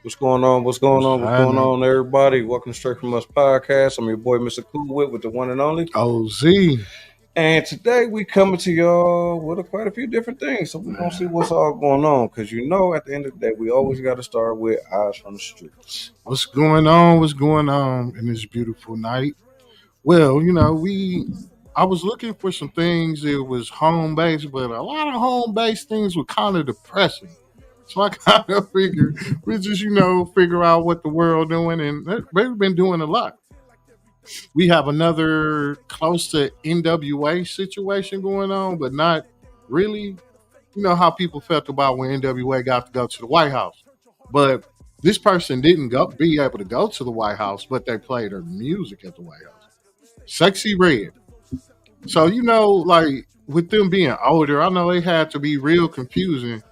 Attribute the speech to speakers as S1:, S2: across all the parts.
S1: What's going on? What's going
S2: What's
S1: on? What's going
S2: happening?
S1: on, everybody? Welcome to Straight From Us podcast. I'm your boy, Mr. Kool, with the one and only.
S2: OZ.
S1: And today we coming to y'all with quite a few different things. So we're gonna see what's all going on. Cause at the end of the day, we always gotta start with eyes from the streets.
S2: What's going on? What's going on in this beautiful night? Well, I was looking for some things that was home based, but a lot of home based things were kind of depressing. So I kind of figured we just, figure out what the world doing, and they've been doing a lot. We have another close to NWA situation going on, but not really. You know how people felt about when NWA got to go to the White House. But this person didn't be able to go to the White House, but they played her music at the White House. Sexy Red. So, like with them being older, I know it had to be real confusing,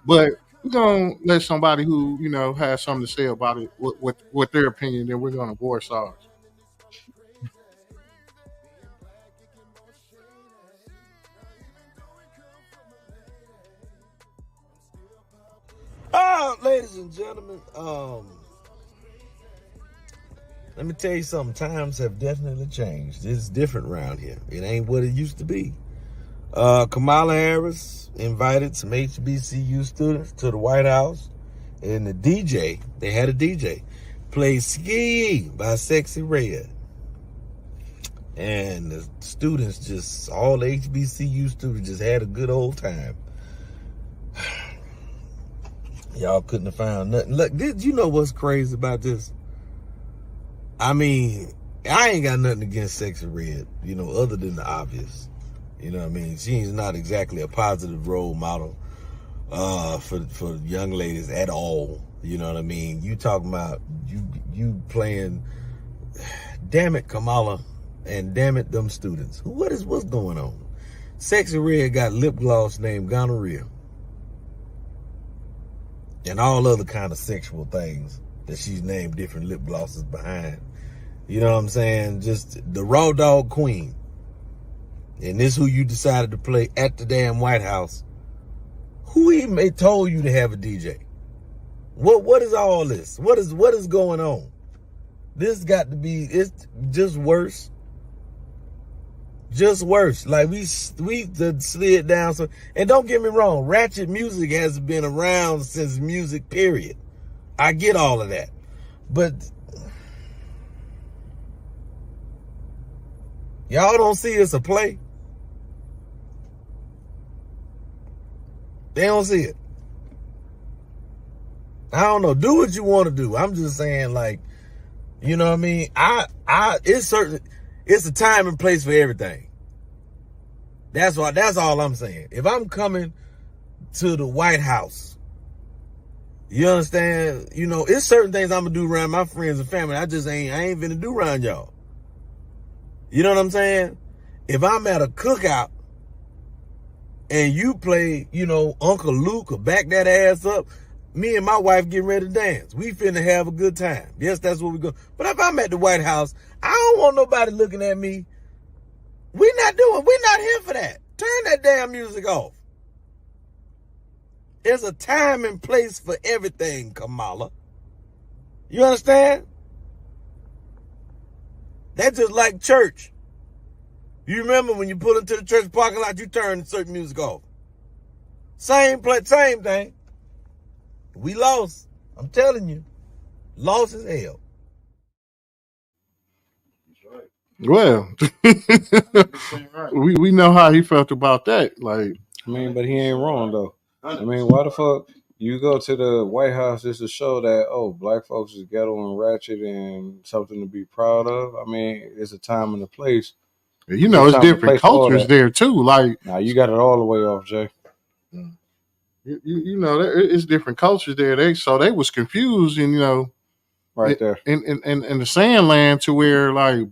S2: but we're gonna let somebody who, has something to say about it with their opinion, then we're gonna voice ours.
S3: Ladies and gentlemen, let me tell you something. Times have definitely changed. It's different around here. It ain't what it used to be. Kamala Harris invited some HBCU students to the White House, and they had a DJ, played Ski by Sexy Red. And the students all the HBCU students just had a good old time. Y'all couldn't have found nothing. Look, did you know what's crazy about this? I mean, I ain't got nothing against Sexy Red, other than the obvious. You know what I mean? She's not exactly a positive role model for young ladies at all. You know what I mean? You talking about you playing, damn it, Kamala, and damn it, them students. What's going on? Sexy Red got lip gloss named gonorrhea and all other kind of sexual things that she's named different lip glosses behind. You know what I'm saying? Just the raw dog queen. And this who you decided to play at the damn White House. Who even told you to have a DJ? What is all this? What is going on? This got to be, it's just worse. Just worse. Like we slid down. So, and don't get me wrong, ratchet music has been around since music, period. I get all of that. But y'all don't see it's a play. They don't see it. I don't know. Do what you want to do. I'm just saying, like, you know what I mean? It's a time and place for everything. That's all I'm saying. If I'm coming to the White House, you understand? It's certain things I'm gonna do around my friends and family. I ain't finna do around y'all. You know what I'm saying? If I'm at a cookout and you play, Uncle Luke or Back That Ass Up, me and my wife getting ready to dance. We finna have a good time. Yes, that's what we go. But if I'm at the White House, I don't want nobody looking at me. We're not here for that. Turn that damn music off. There's a time and place for everything, Kamala. You understand? That's just like church. You remember when you pull into the church parking lot, you turn certain music off. Same thing. We lost. I'm telling you. Lost as hell.
S2: Well, we know how he felt about that. Like,
S1: But he ain't wrong though. Why the fuck you go to the White House just to show that black folks is ghetto and ratchet and something to be proud of? It's a time and a place.
S2: it's different cultures there too. Like,
S1: now you got it all the way off, Jay.
S2: It's different cultures there. They was confused, and
S1: right there
S2: in the sand land to where like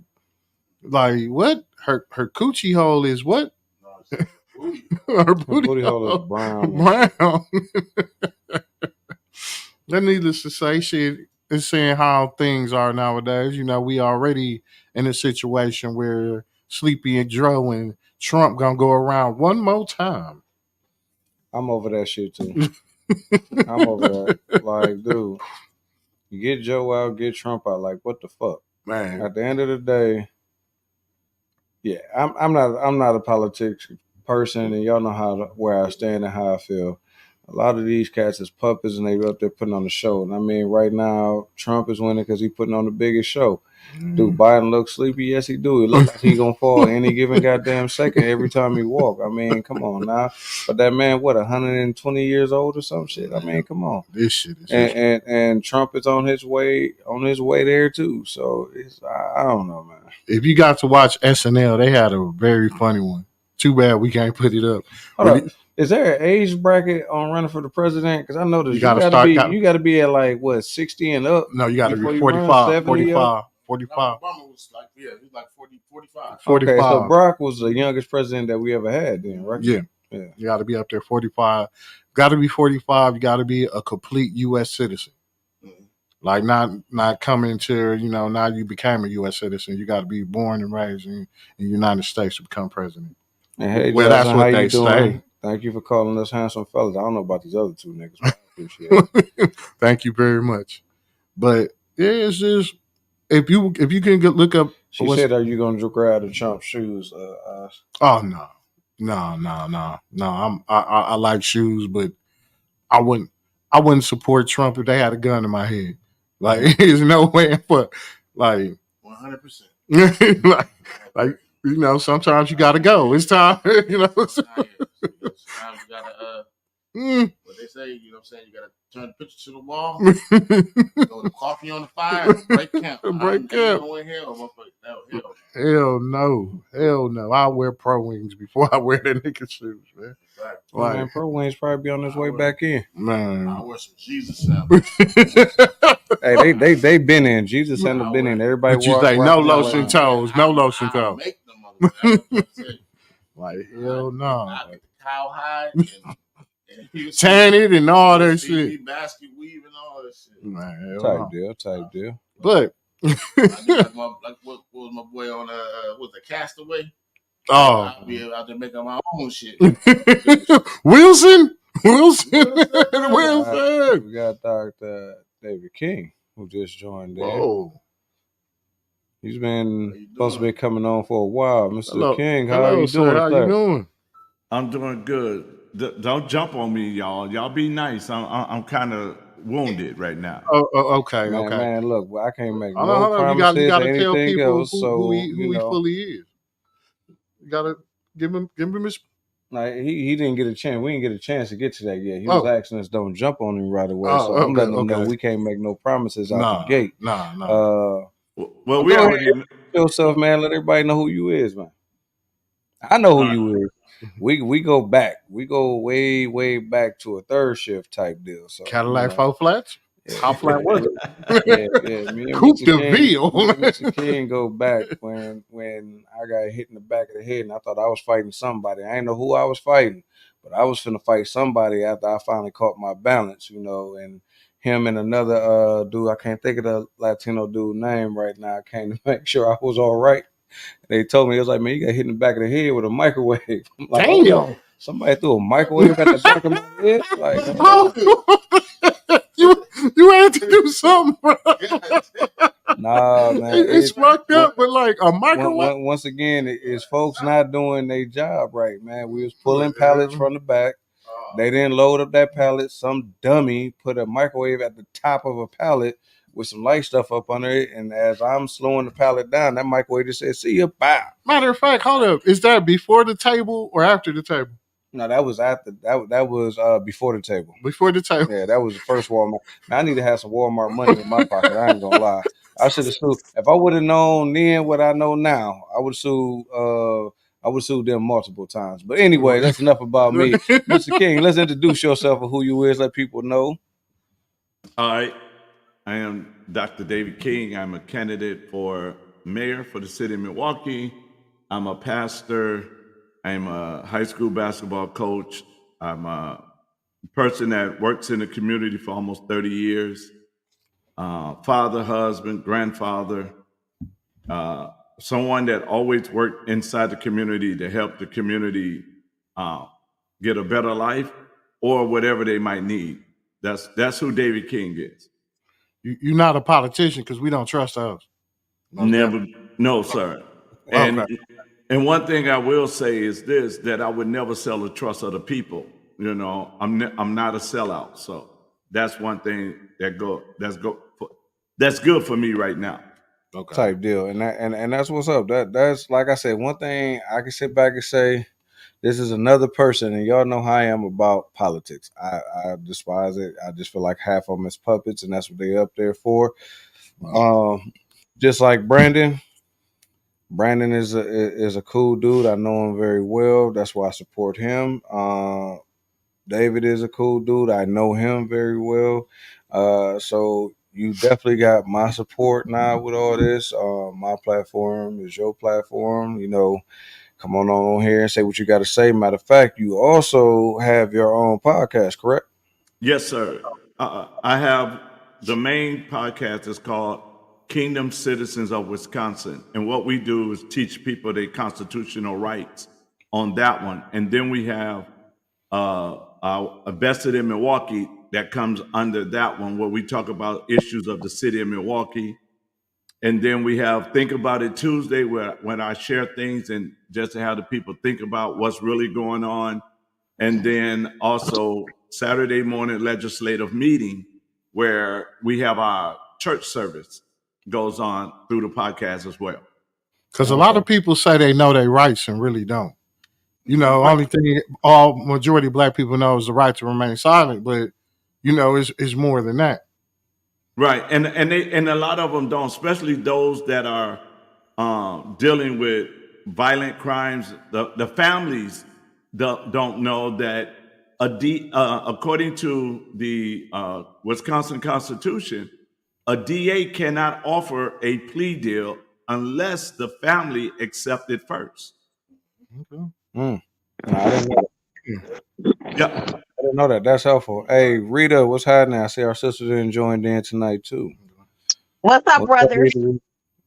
S2: what her coochie hole is what her booty
S1: hole is brown.
S2: Brown. That needless to say, shit is saying how things are nowadays. We already in a situation where Sleepy and Joe and Trump gonna go around one more time.
S1: I'm over that shit too. I'm over that. Like, dude, you get Joe out, get Trump out. Like, what the fuck?
S2: Man,
S1: At the end of the day, yeah, I'm not a politics person, and y'all know where I stand and how I feel. A lot of these cats is puppets, and they up there putting on the show. And I mean, right now, Trump is winning because he's putting on the biggest show. Do Biden look sleepy? Yes, he do. He look like he gonna fall any given goddamn second every time he walk. I mean, come on now. But that man, what, 120 years old or some shit? I mean, come on.
S2: this shit is
S1: And Trump is on his way there too. So I don't know, man.
S2: if you got to watch SNL, they had a very funny one. Too bad we can't put it up.
S1: Hold up. Is there an age bracket on running for the president? Because I noticed
S2: You gotta
S1: you got to be at like what 60 and up.
S2: No, you got to be
S1: before you
S2: 45,
S1: run, 70
S2: 45,
S1: up?
S2: 45.
S4: Obama was like, yeah, he was like 40, 45.
S2: 45.
S1: Okay, so Barack was the youngest president that we ever had then, right?
S2: Yeah.
S1: Yeah.
S2: You got to be up there 45. Got to be 45. You got to be a complete U.S. citizen. Like not coming to, now you became a U.S. citizen. You got to be born and raised in the United States to become president.
S1: And hey,
S2: Well,
S1: Justin,
S2: that's what
S1: how
S2: they
S1: you doing?
S2: say.
S1: Thank you for calling us handsome fellas. I don't know about these other two niggas, but I appreciate it.
S2: Thank you very much. But yeah, it's just if you can look up.
S1: She said, "Are you gonna grab the Trump shoes?"
S2: Oh no. I like shoes, but I wouldn't support Trump if they had a gun in my head. Like, there's no way for like
S4: 100%.
S2: like sometimes you gotta go. It's time,
S4: Sometimes you gotta what they say, you know what I'm saying? You gotta turn the picture to the wall, throw the coffee on the fire, break camp.
S2: Break camp.
S4: Going here or
S2: Hell no. I wear Pro Wings before I wear the nigga shoes, man.
S1: Exactly. Like, man, Pro Wings probably be on his way back in.
S2: Man,
S4: I wear some Jesus samples.
S1: Hey, they been in. Jesus hadn't been in. Everybody
S2: but you say no lotion toes, no lotion toes.
S4: Make them
S2: like hell no.
S4: I get the cowhide and
S2: tan it and all that shit.
S4: Basket weave and all that shit.
S2: Man,
S1: type deal.
S2: But
S4: like what was my boy on was the Castaway?
S2: Oh,
S4: I'll be out there making my own shit.
S2: Wilson.
S1: We got Dr. David King who just joined in.
S2: Whoa.
S1: He's been supposed to be coming on for a while. Mr. King, how are you doing?
S2: Sir? How you doing?
S5: I'm doing good. Don't jump on me, y'all. Y'all be nice. I'm kind of wounded right now.
S2: Oh, okay,
S1: man,
S2: okay.
S1: Man, look, I can't make no
S2: promises. You gotta tell people
S1: else, who
S2: he fully is. You gotta give him his.
S1: Like he didn't get a chance. We didn't get a chance to get to that yet. He was asking us don't jump on him right away. So I'm letting him know we can't make no promises out the gate.
S2: Nah.
S5: Well, we already
S1: yourself, man. Let everybody know who you is, man. I know who you is. We go back. We go way back to a third shift type deal. So
S2: Cadillac 4 flats.
S1: Yeah.
S2: How flat was it?
S1: Yeah. Me and
S2: Coupe de Ville.
S1: Mr. King go back when I got hit in the back of the head, and I thought I was fighting somebody. I didn't know who I was fighting, but I was finna fight somebody after I finally caught my balance, and him and another dude, I can't think of the Latino dude name right now. I came to make sure I was all right. They told me, it was like, man, you got hit in the back of the head with a microwave. I'm like,
S2: damn.
S1: Somebody threw a microwave at the back of my head? Like,
S2: you had to do something, bro.
S1: Nah, man.
S2: It's fucked up, but like a microwave.
S1: Once again, it's folks not doing their job right, man. We was pulling pallets from the back. They didn't load up that pallet. Some dummy put a microwave at the top of a pallet with some light stuff up under it. And as I'm slowing the pallet down, that microwave just said, "See you, bye."
S2: Matter of fact, hold up. Is that before the table or after the table?
S1: No, that was after that was before the table.
S2: Before the table.
S1: Yeah, that was the first Walmart. Now, I need to have some Walmart money in my pocket. I ain't gonna lie. I should have sued. If I would have known then what I know now, I would sue. I would sue them multiple times. But anyway, that's enough about me, Mr. King. Let's introduce yourself and who you is. Let people know.
S5: All right. I am Dr. David King. I'm a candidate for mayor for the city of Milwaukee. I'm a pastor. I'm a high school basketball coach. I'm a person that works in the community for almost 30 years. Father, husband, grandfather, someone that always worked inside the community to help the community get a better life or whatever they might need. That's who David King is.
S2: You're not a politician because we don't trust those.
S5: Never, no, sir.
S2: Okay.
S5: And one thing I will say is this: that I would never sell the trust of the people. You know, I'm not a sellout. So that's one thing that's good for me right now.
S1: Okay. Type deal, and that's what's up. That's like I said, one thing I can sit back and say, this is another person, and y'all know how I am about politics. I despise it. I just feel like half of them is puppets, and that's what they up there for. Just like Brandon. Brandon is a cool dude. I know him very well. That's why I support him. David is a cool dude. I know him very well. So you definitely got my support now with all this. My platform is your platform. You know, come on here and say what you got to say. Matter of fact, you also have your own podcast, correct?
S5: Yes, sir. I have the main podcast is called Kingdom Citizens of Wisconsin. And what we do is teach people their constitutional rights on that one. And then we have Vested in Milwaukee that comes under that one, where we talk about issues of the city of Milwaukee. And then we have Think About It Tuesday, when I share things and just to have the people think about what's really going on. And then also Saturday morning legislative meeting, where we have our church service goes on through the podcast as well.
S2: Because a lot of people say they know their rights and really don't. You know, only thing majority of black people know is the right to remain silent, but you know, it's more than that.
S5: Right, and a lot of them don't, especially those that are dealing with violent crimes. The families don't know that according to the Wisconsin Constitution, a DA cannot offer a plea deal unless the family accepts it first.
S2: Okay.
S1: No, I didn't know that.
S5: Yep.
S1: I didn't know that. That's helpful. Hey, Rita, what's happening? I see our sisters are enjoying in tonight too.
S6: What's up, brothers?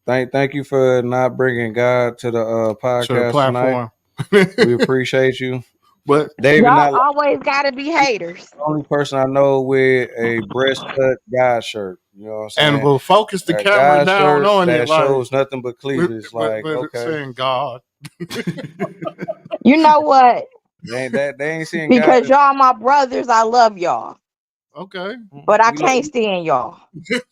S1: Thank you for not bringing God to the podcast
S2: platform
S1: tonight. We appreciate you.
S2: But
S1: David,
S6: y'all always gotta be haters.
S1: The only person I know with a breast cut God shirt. You know what I'm saying?
S2: And we'll focus the camera down on
S1: that
S2: it.
S1: shows nothing but cleavage. Like, okay.
S2: Saying God.
S6: You know what?
S1: They ain't seeing
S6: because
S1: God.
S6: y'all my brothers, I love y'all.
S2: Okay.
S6: But I can't stand y'all.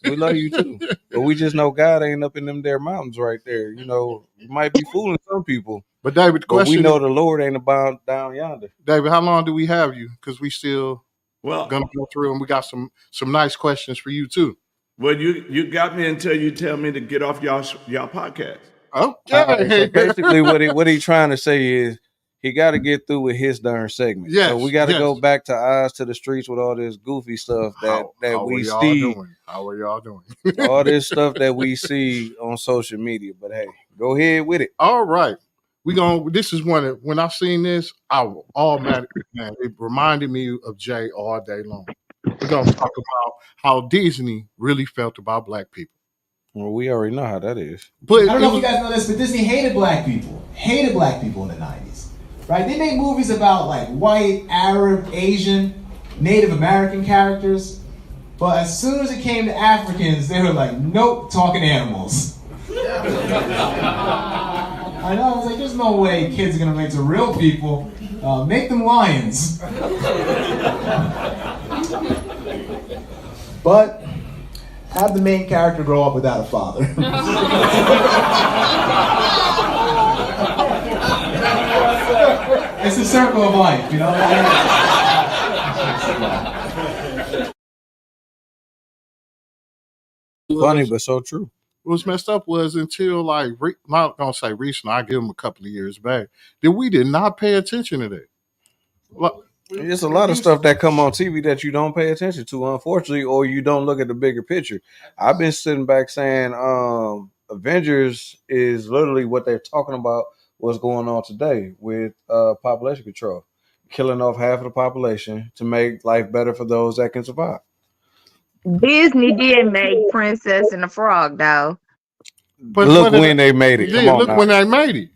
S1: We love you too. But we just know God ain't up in them there mountains right there. You know, you might be fooling some people.
S2: But David, the question
S1: we know the Lord ain't about down yonder.
S2: David, how long do we have you? Because we still
S5: gonna
S2: go through, and we got some nice questions for you too.
S5: Well, you got me until you tell me to get off y'all podcast.
S2: Okay.
S1: So basically, what he trying to say is he got to get through with his darn segment.
S2: Yes,
S1: so we got to go back to Eyes to the Streets with all this goofy stuff that we see.
S2: How are y'all doing?
S1: All this stuff that we see on social media. But hey, go ahead with it.
S2: All right. This is when I seen this, I automatically, man, it reminded me of Jay all day long. We're gonna talk about how Disney really felt about black people.
S1: Well, we already know how that is.
S7: But I don't know if you guys know this, but Disney hated black people in the 90s, right? They made movies about like white, Arab, Asian, Native American characters, but as soon as it came to Africans, they were like, nope, talking animals. I know, I was like, there's no way kids are gonna make to real people. Make them lions. But have the main character grow up without a father. It's a circle of life, you know?
S1: Funny, but so true.
S2: What was messed up was until like, I'm not gonna say recent, I give them a couple of years back, that we did not pay attention to that.
S1: There's a lot of stuff that come on TV that you don't pay attention to, unfortunately, or you don't look at the bigger picture. I've been sitting back saying Avengers is literally what they're talking about what's going on today with population control, killing off half of the population to make life better for those that can survive.
S6: Disney did make Princess and the Frog, though.
S1: But look when they made it.
S2: Yeah, look when they made it.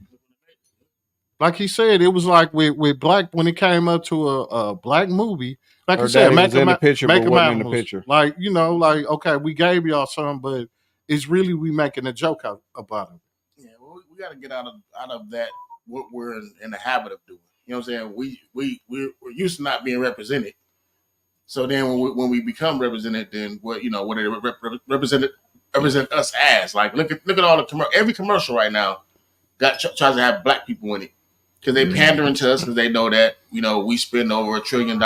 S2: like he said, it was like with black when it came up to a black movie. Like
S1: Or
S2: I said,
S1: daddy
S2: make
S1: was in the picture, but
S2: them
S1: wasn't in the
S2: animals.
S1: picture.
S2: Like like okay, we gave y'all some, but it's really we making a joke about it.
S4: Yeah, well, we got to get out of that. What we're in the habit of doing. You know what I'm saying? We're used to not being represented. So then when we become represented, then what what they represent us as. Like look at all the every commercial right now tries to have black people in it because they pandering to us because they know that we spend over $1 trillion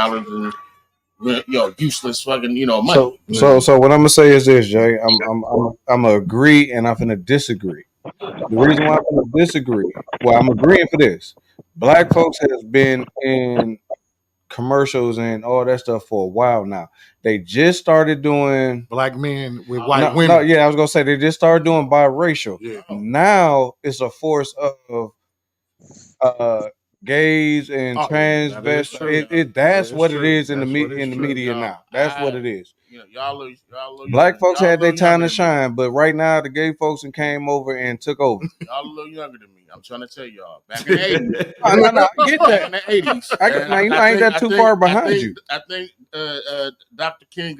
S4: in useless fucking money.
S1: So what I'm gonna say is this, Jay. I'm gonna agree and I'm gonna disagree. The reason why I'm gonna disagree, well, I'm agreeing for this. Black folks has been in commercials and all that stuff for a while now. They just started doing
S2: black men with white
S1: women.
S2: No,
S1: yeah, I was gonna say they just started doing biracial.
S2: Yeah.
S1: Now it's a force of gays and transvestites. That's what it is in the media now. That's what it is.
S4: Y'all
S1: Black folks had their time to shine, but right now the gay folks came over and took over.
S4: Y'all a little younger than me. I'm trying to tell y'all. Back in the 80s.
S1: No, I get that.
S4: In the 80s.
S1: I ain't that too far behind you.
S4: I think Dr. King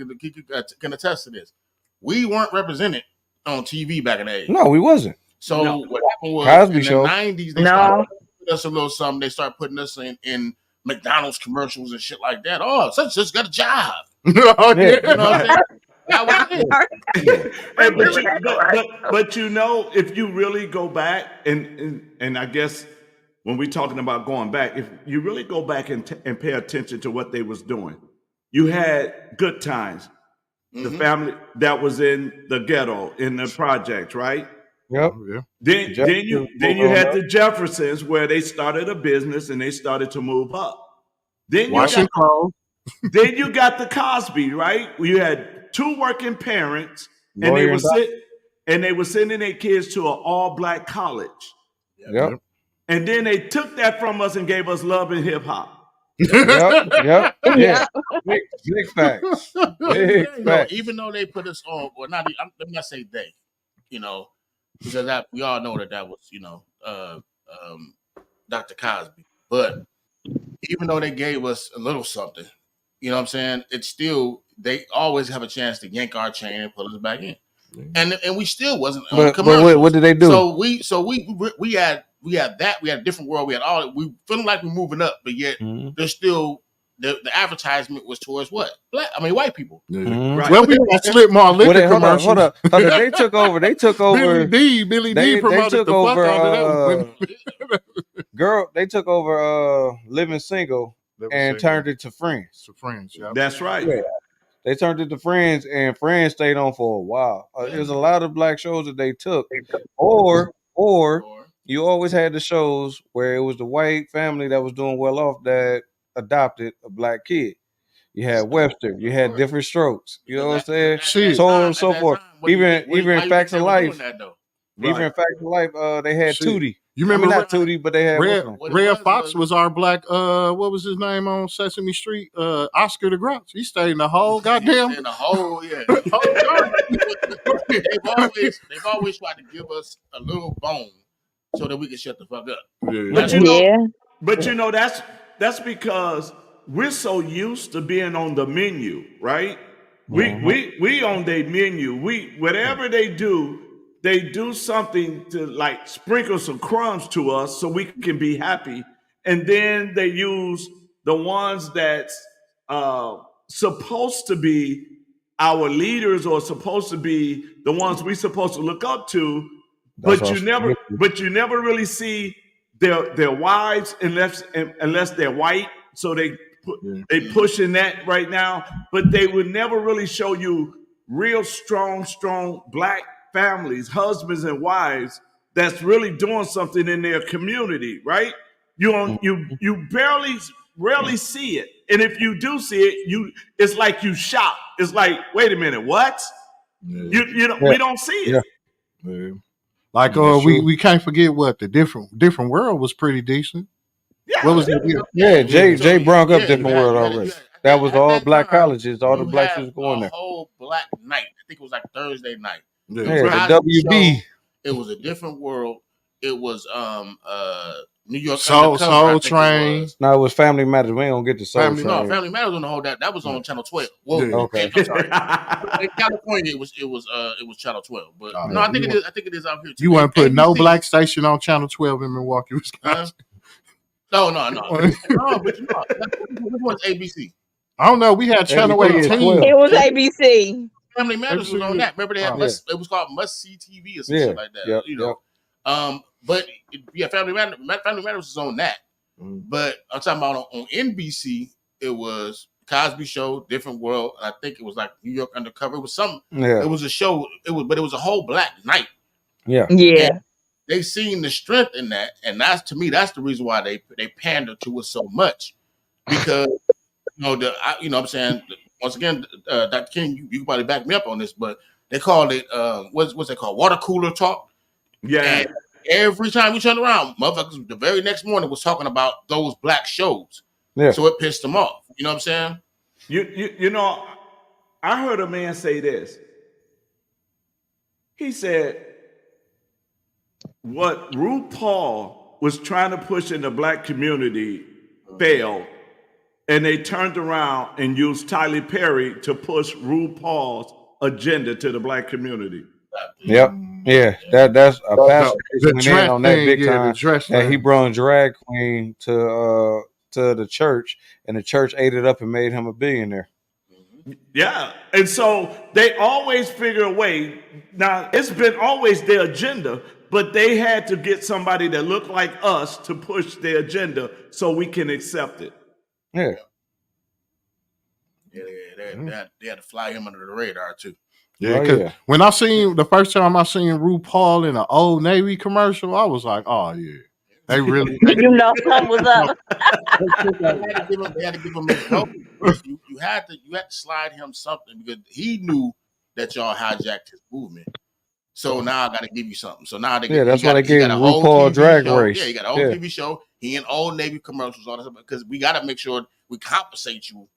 S4: can attest to this. We weren't represented on TV back in the 80s.
S1: No, we wasn't.
S4: So what happened was
S1: Cosby
S4: in
S1: Show.
S4: the 90s, they started putting us a little something. They started putting us in McDonald's commercials and shit like that. Oh, such just got a job.
S2: Yeah.
S4: You know what I'm saying? That was it.
S5: But if you really go back and I guess when we're talking about going back, if you really go back and pay attention to what they was doing, you had Good Times, the family that was in the ghetto, in the projects, right?
S1: Yep.
S5: Then you had the Jeffersons where they started a business and they started to move up. Then you got the Cosby, right? You had two working parents and they were sending their kids to an all-black college.
S1: Yep.
S5: And then they took that from us and gave us Love and Hip Hop.
S1: Yep. Yeah. Big facts. Big facts.
S4: Even though they put us on, or not, let me not say they, because we all know that was, Dr. Cosby. But even though they gave us a little something, you know what I'm saying? It's still, they always have a chance to yank our chain and pull us back in. And we still wasn't on the commercials.
S1: But what did they do?
S4: So we had that. We had a different world. We had all. We feeling like we're moving up, but yet there's still the advertisement was towards what? White people.
S2: Right. Well, we slip more liquor commercials.
S1: Hold up. They took over.
S2: Billy D promoted the fuck out of that.
S1: Girl, they took over Living Single and turned it to Friends.
S2: Yeah.
S5: That's right.
S1: Yeah. They turned it to Friends, and Friends stayed on for a while. There's a lot of black shows that they took, or you always had the shows where it was the white family that was doing well off that adopted a black kid. You had Webster, you had Different Strokes. You know what I'm saying? So on and so forth. Even in Facts of Life, even in Facts of Life, they had Tootie.
S2: You remember
S1: not Tootie, but they had
S2: Red Fox was our black. What was his name on Sesame Street? Oscar the Grouch. He stayed in the whole goddamn.
S4: In the whole, yeah. They've always tried to give us a little bone so that we can shut the fuck up.
S5: But that's because we're so used to being on the menu, right? We on their menu. Whatever they do something to like sprinkle some crumbs to us so we can be happy. And then they use the ones that's supposed to be our leaders or supposed to be the ones we're supposed to look up to, but you never really see their wives unless they're white. So they pushing that right now, but they would never really show you real strong black families, husbands and wives that's really doing something in their community, right? You rarely see it, and if you do see it, it's like you shock. It's like, wait a minute, what? We don't see it.
S2: Yeah. Like we can't forget what the different world was pretty decent.
S5: Yeah.
S2: What was it?
S1: Yeah, Jay brought up Different World already. That was all black colleges, all the blacks was going there.
S4: A whole black night. I think it was like Thursday night.
S1: Yeah, the WB.
S4: It was a different world. It was New York
S2: Soul
S4: Undercover, I think
S2: Train.
S4: it was.
S1: No, it was Family Matters. We ain't gonna get to Soul
S2: Family-
S1: Train.
S4: No, Family Matters on the whole that was on Channel 12. Well,
S2: Yeah.
S1: Okay.
S4: I'm sorry. In California, it was Channel 12. But
S2: Oh,
S4: no, I think
S2: you
S4: it is out here too.
S2: You weren't putting no
S4: ABC.
S2: black station on Channel 12 in Milwaukee, Wisconsin.
S4: No. No, but you know, which one's ABC?
S2: I don't know. We had Channel
S1: ABC is
S2: 18.
S1: 12.
S6: It was ABC.
S4: Family Matters was on that. Remember they had
S1: Yeah.
S4: it was called Must See TV or some
S1: Yeah.
S4: shit like that.
S1: Yep,
S4: You know. But yeah, Family Matters was on that. But I'm talking about on NBC, it was Cosby Show, Different World, and I think it was like New York Undercover. It was something.
S1: Yeah.
S4: It was a show. It was a whole black night.
S1: Yeah.
S6: Yeah.
S4: And they seen the strength in that, and that's to me, that's the reason why they pander to us so much, because you know what I'm saying, once again, Dr. King, you can probably back me up on this, but they called it what's it called, water cooler talk.
S5: Yeah.
S4: And every time we turned around, motherfuckers the very next morning was talking about those black shows.
S1: Yeah.
S4: So it pissed them off. You know what I'm saying?
S5: You know, I heard a man say this. He said, what RuPaul was trying to push in the black community failed, and they turned around and used Tyler Perry to push RuPaul's agenda to the black community.
S1: Yep. Yeah. That's a pastor
S2: The
S1: went in on that
S2: thing,
S1: big
S2: yeah,
S1: time.
S2: the dress
S1: And he
S2: thing.
S1: brought drag queen to the church, and the church ate it up and made him a billionaire.
S5: Yeah. And so they always figure a way. Now, it's been always their agenda, but they had to get somebody that looked like us to push their agenda so we can accept it.
S1: Yeah.
S4: Yeah, they had to fly him under the radar too.
S2: Yeah,
S1: Oh,
S2: because
S1: yeah.
S2: when I seen the first time I seen RuPaul in an Old Navy commercial, I was like, oh yeah. They really
S6: You know something was up.
S4: They had to give him his go. You had to slide him something because he knew that y'all hijacked his movement. So now I got to give you something. So now
S1: That's why they gave RuPaul Drag Race.
S4: Yeah, you got a whole TV show. He in Old Navy commercials, all that stuff, because we got to make sure we compensate you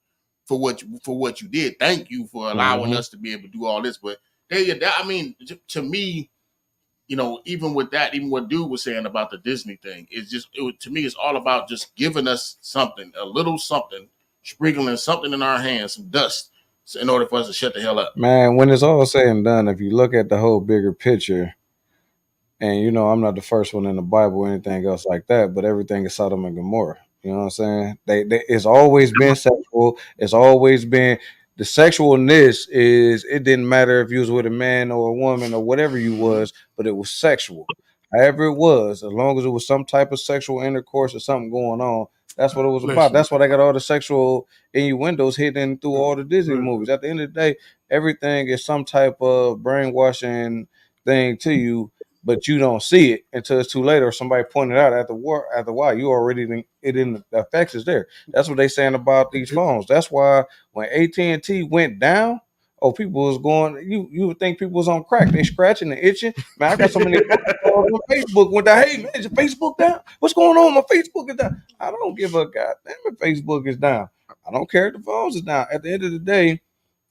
S4: for what you did. Thank you for allowing us to be able to do all this. But I mean, to me, you know, even with that, even what dude was saying about the Disney thing, to me, it's all about just giving us something, a little something, sprinkling something in our hands, some dust, in order for us to shut the hell up.
S1: Man, when it's all said and done, if you look at the whole bigger picture, and you know, I'm not the first one in the Bible or anything else like that, but everything is Sodom and Gomorrah. You know what I'm saying? It's always been sexual. It's always been the sexualness is. It didn't matter if you was with a man or a woman or whatever you was, but it was sexual. However it was, as long as it was some type of sexual intercourse or something going on, that's what it was about. That's why they got all the sexual innuendos hidden through all the Disney movies. At the end of the day, everything is some type of brainwashing thing to you, but you don't see it until it's too late or somebody pointed out after a while. You already the effects is there. That's what they saying about these phones. That's why when AT&T went down, people was going. You would think people was on crack. They scratching and itching. Man, I got so many on Facebook went down. Hey man, is your Facebook down? What's going on? My Facebook is down. I don't give a goddamn if Facebook is down. I don't care if the phones is down. At the end of the day,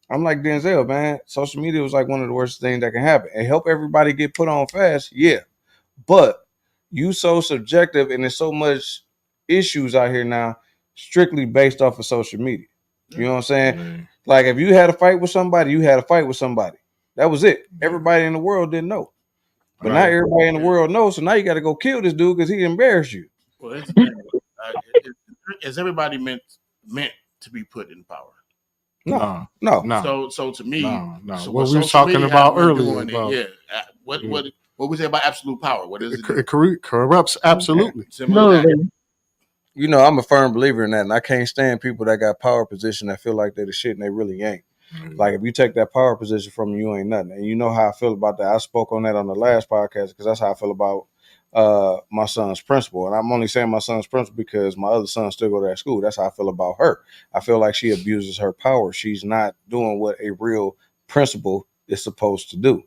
S1: I'm like Denzel, man. Social media was like one of the worst things that can happen. It help everybody get put on fast, yeah. But you so subjective and there's so much issues out here now, strictly based off of social media. You know what I'm saying? Like if you had a fight with somebody, you had a fight with somebody. That was it. Everybody in the world didn't know. But now everybody in the world knows, so now you got to go kill this dude because he embarrassed you.
S4: Well, that's the thing. Is everybody meant to be put in power?
S1: No.
S4: So to me,
S2: no.
S4: So
S2: what we were talking about earlier.
S4: What we say about absolute power? What is it?
S2: It corrupts absolutely.
S1: You know, I'm a firm believer in that, and I can't stand people that got power position that feel like they're the shit and they really ain't. Like if you take that power position from you ain't nothing. And you know how I feel about that. I spoke on that on the last podcast because that's how I feel about my son's principal. And I'm only saying my son's principal because my other son still go to that school. That's how I feel about her. I feel like she abuses her power. She's not doing what a real principal is supposed to do.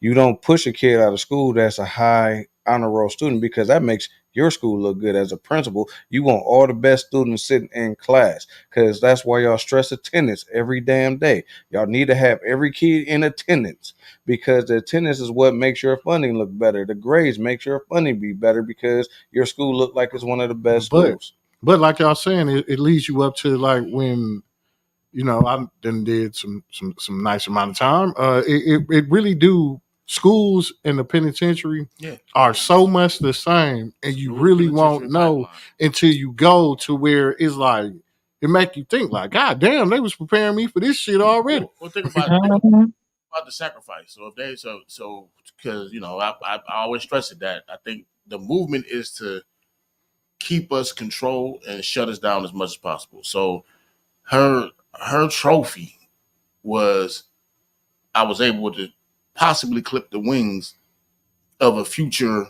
S1: You don't push a kid out of school that's a high honor roll student because that makes your school look good. As a principal, you want all the best students sitting in class, because that's why y'all stress attendance every damn day. Y'all need to have every kid in attendance, because the attendance is what makes your funding look better. The grades make your funding be better because your school look like it's one of the best
S2: But
S1: schools.
S2: but like y'all saying, it leads you up to like when I then did some nice amount of time. It really do. Schools and the penitentiary are so much the same, and you really won't know until you go to where it's like it make you think like, God damn, they was preparing me for this shit already.
S4: Well, think about the sacrifice. So if they because I always stressed that I think the movement is to keep us controlled and shut us down as much as possible. So her trophy was I was able to possibly clip the wings of a future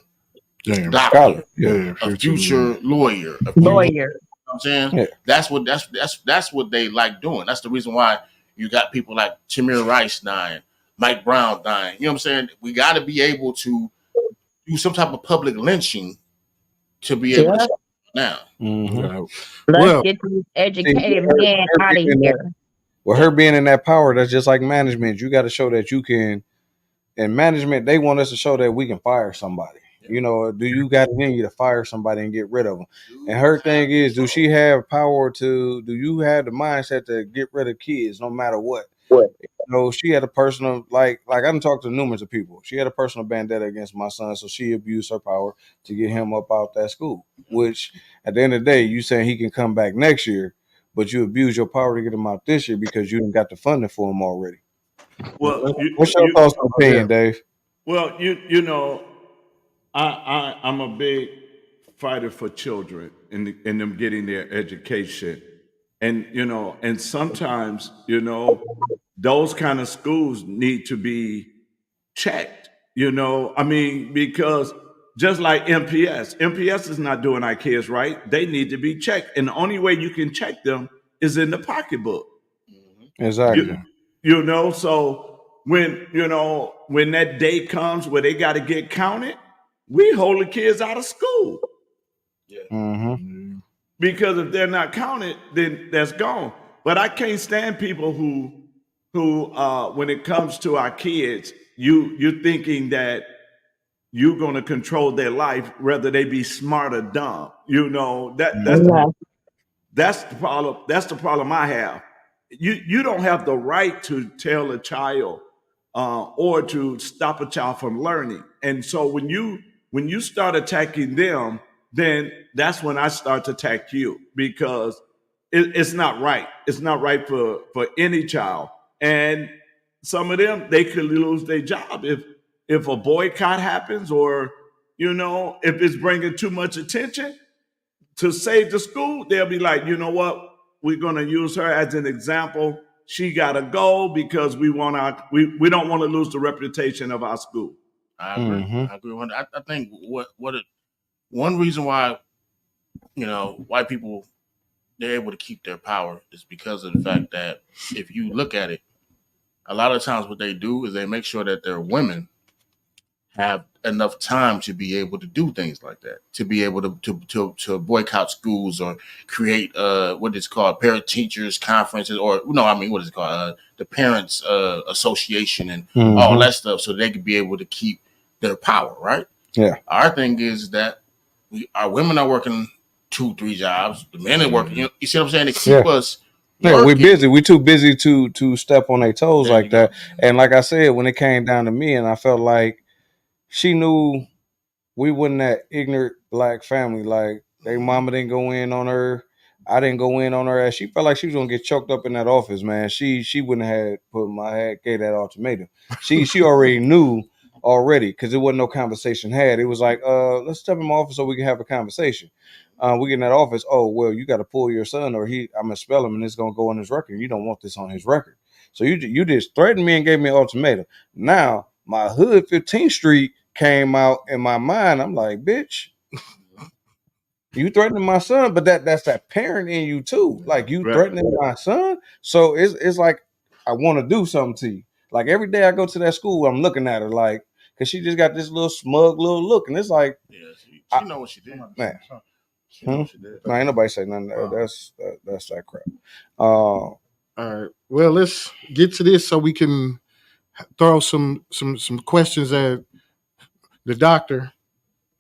S4: doctor, a future lawyer, a future, you know what I'm saying?
S1: Yeah.
S4: That's what they like doing. That's the reason why you got people like Tamir Rice dying, Mike Brown dying. You know what I'm saying? We got to be able to do some type of public lynching to be able to shut it down.
S1: Mhm.
S6: Let's get these educated men out of here.
S1: Well, her being in that power, that's just like management. You got to show that you can. In management, they want us to show that we can fire somebody. You know, do you got it in you to fire somebody and get rid of them? And her thing is, do she have power to? Do you have the mindset to get rid of kids no matter what? You know, she had a personal I done talked to numerous of people. She had a personal vendetta against my son, so she abused her power to get him up out that school. Which at the end of the day, you saying he can come back next year, but you abuse your power to get him out this year because you didn't got the funding for him already.
S5: Well,
S1: What's your thoughts and opinion, Dave?
S5: Well, I'm a big fighter for children and them getting their education, and and sometimes those kind of schools need to be checked. I mean, because just like MPS is not doing our kids right. They need to be checked, and the only way you can check them is in the pocketbook.
S1: Exactly.
S5: So when that day comes where they got to get counted, we hold the kids out of school.
S1: Mm-hmm.
S5: Because if they're not counted, then that's gone. But I can't stand people who when it comes to our kids, you're thinking that you're going to control their life, whether they be smart or dumb. That's the problem. That's the problem I have. You don't have the right to tell a child or to stop a child from learning. And so when you start attacking them, then that's when I start to attack you, because it's not right. It's not right for any child. And some of them, they could lose their job if a boycott happens, or if it's bringing too much attention to save the school. They'll be like, you know what? We're going to use her as an example. She got to go because we don't want to lose the reputation of our school.
S4: I agree. I agree. I think one reason why white people, they're able to keep their power is because of the fact that if you look at it, a lot of times what they do is they make sure that their women have enough time to be able to do things like that, to be able to boycott schools or create what is called parent teachers conferences, or what is it called, the parents association, and all that stuff, so they could be able to keep their power, right?
S1: Yeah.
S4: Our thing is that our women are working 2-3 jobs, the men are working. You see what I'm saying? To keep us.
S1: Yeah, we're busy. We're too busy to step on their toes like that. And like I said, when it came down to me, and I felt like she knew we wasn't that ignorant black family. Like, they mama didn't go in on her. I didn't go in on her, as she felt like she was gonna get choked up in that office, man. She wouldn't have put my head, gave that ultimatum. She already knew already, because it wasn't no conversation had. It was like, let's step in my office so we can have a conversation. We get in that office. Oh, well, you got to pull your son, or I'm gonna spell him, and it's gonna go on his record. You don't want this on his record. So you just threatened me and gave me an ultimatum. Now my hood 15th Street came out in my mind. I'm like, bitch, you threatening my son, but that's that parent in you too. Like, you threatening my son. So it's like, I want to do something to you. Like, every day I go to that school, I'm looking at her like, because she just got this little smug little look, and it's like,
S4: She know what she did.
S1: Man.
S4: She know what she did.
S1: No, ain't nobody say nothing. That's that crap.
S2: All right. Well, let's get to this so we can throw some questions at the doctor.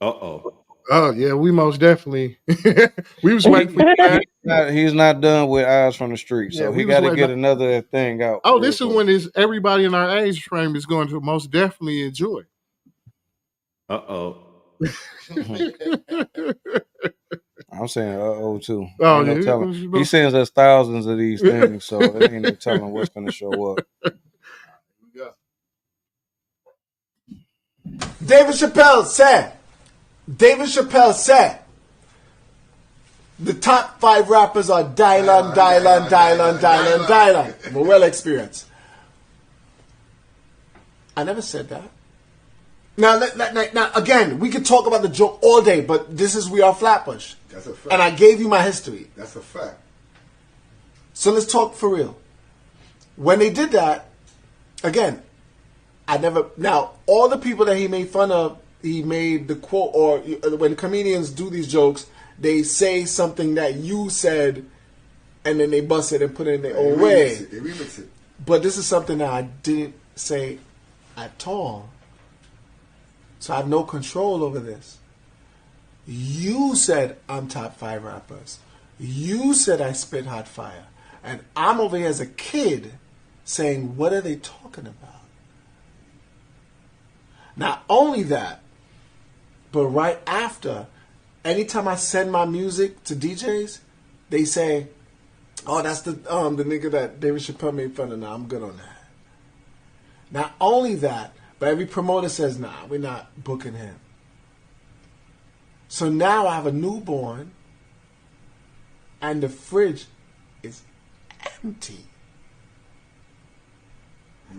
S2: Oh yeah, we most definitely. We was waiting for you.
S1: He's not done with Eyes from the Street, so he got to get another thing out.
S2: Oh, this is when everybody in our age frame is going to most definitely enjoy.
S1: I'm saying too.
S2: Oh,
S1: no telling. He sends us thousands of these things, so there ain't no telling what's going to show up.
S8: David Chappelle said the top 5 rappers are Dylan. I'm well experienced. I never said that. Now again, we could talk about the joke all day, but this is We Are Flatbush.
S9: That's a fact.
S8: And I gave you my history.
S9: That's a fact.
S8: So let's talk for real. When they did that, again, now, all the people that he made fun of, he made the quote, or when comedians do these jokes, they say something that you said, and then they bust it and put it in their own way.
S9: They remix it.
S8: But this is something that I didn't say at all. So I have no control over this. You said I'm top 5 rappers. You said I spit hot fire. And I'm over here as a kid saying, what are they talking about? Not only that, but right after, anytime I send my music to DJs, they say, oh, that's the nigga that David Chappelle made fun of. Nah, I'm good on that. Not only that, but every promoter says, nah, we're not booking him. So now I have a newborn, and the fridge is empty.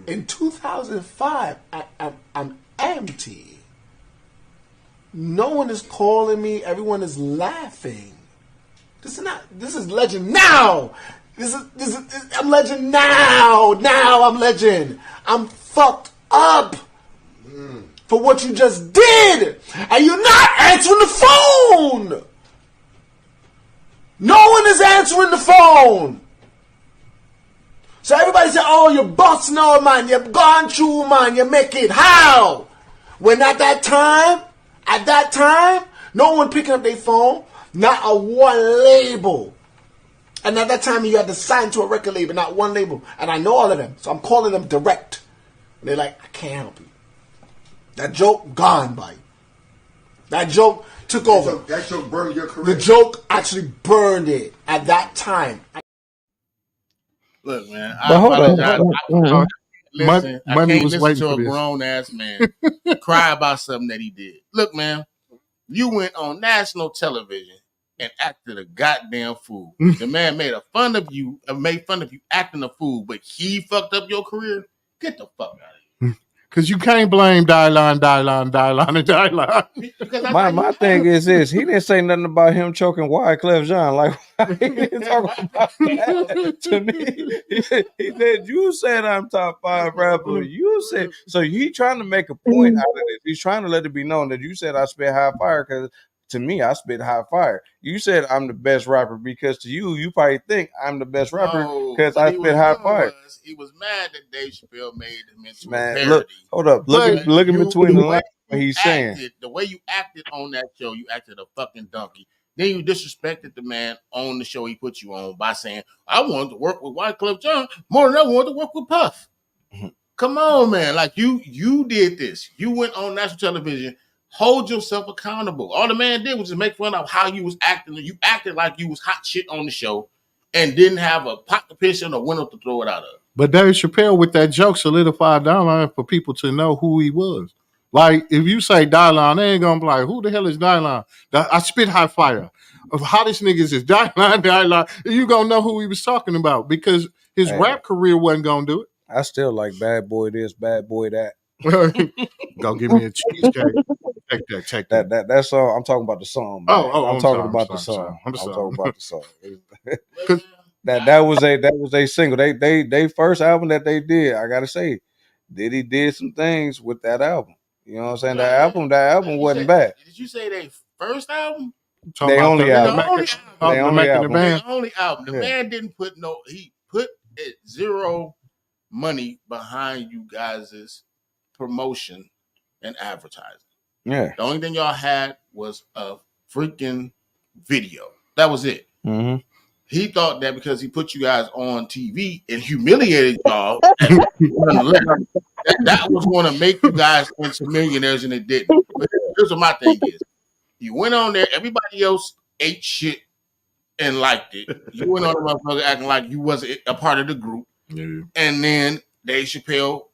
S8: In 2005, I'm empty. No one is calling me. Everyone is laughing. This is legend now. I'm legend now. Now I'm legend. I'm fucked up for what you just did. And you're not answering the phone. No one is answering the phone. So everybody say, oh, you're busting out, man. You've gone through, man. You make it. How? When at that time, no one picking up their phone. Not a one label. And at that time, you had to sign to a record label, not one label. And I know all of them. So I'm calling them direct. And they're like, I can't help you. That joke, gone by. That joke took over.
S9: That joke burned your career.
S8: The joke actually burned it at that time.
S4: Look, man, I apologize. Listen, I can't listen to a grown-ass man cry about something that he did. Look, man, you went on national television and acted a goddamn fool. The man made fun of you acting a fool, but he fucked up your career. Get the fuck out of here.
S2: Because you can't blame Dylan.
S1: My thing is this: he didn't say nothing about him choking Wyclef Jean. Like he didn't talk about that to me. He said, "You said I'm top 5 rapper. You said so." He trying to make a point out of this. He's trying to let it be known that you said I spit high fire because to me I spit high fire. You said I'm the best rapper because to you probably think I'm the best rapper because I spit high fire.
S4: He was mad that Dave Chappelle made him into a
S1: Man,
S4: parody.
S1: hold up. Look in between the lines what he's saying.
S4: The way you acted on that show, you acted a fucking donkey. Then you disrespected the man on the show he put you on by saying, I wanted to work with Wyclef Jean more than I wanted to work with Puff. Come on, man. Like you did this. You went on national television. Hold yourself accountable. All the man did was just make fun of how you was acting. You acted like you was hot shit on the show and didn't have a pot to piss in or window to throw it out of.
S2: But Dave Chappelle with that joke solidified Dylan for people to know who he was. Like, if you say Dylan, they ain't going to be like, who the hell is Dylan? I spit high fire. Of hottest niggas is Dylan. You going to know who he was talking about because his rap career wasn't going to do it.
S1: I still like bad boy this, bad boy that.
S2: Go give me a cheesecake. Take that.
S1: That's all. I'm talking about the song. Man. I'm talking about the song. That was a single. They first album that they did. I gotta say, Diddy did some things with that album. You know what I'm saying? That album wasn't bad.
S4: Did you say they first album.
S1: They only album.
S4: The
S1: only album.
S4: The only album. The man didn't put he put it zero money behind you guys' promotion and advertising.
S1: Yeah.
S4: The only thing y'all had was a freaking video. That was it.
S1: Mm-hmm.
S4: He thought that because he put you guys on TV and humiliated y'all, that was going to make you guys into millionaires, and it didn't. But here's what my thing is. You went on there, everybody else ate shit and liked it. You went on the motherfucker acting like you wasn't a part of the group.
S2: Yeah.
S4: And then Dave Chappelle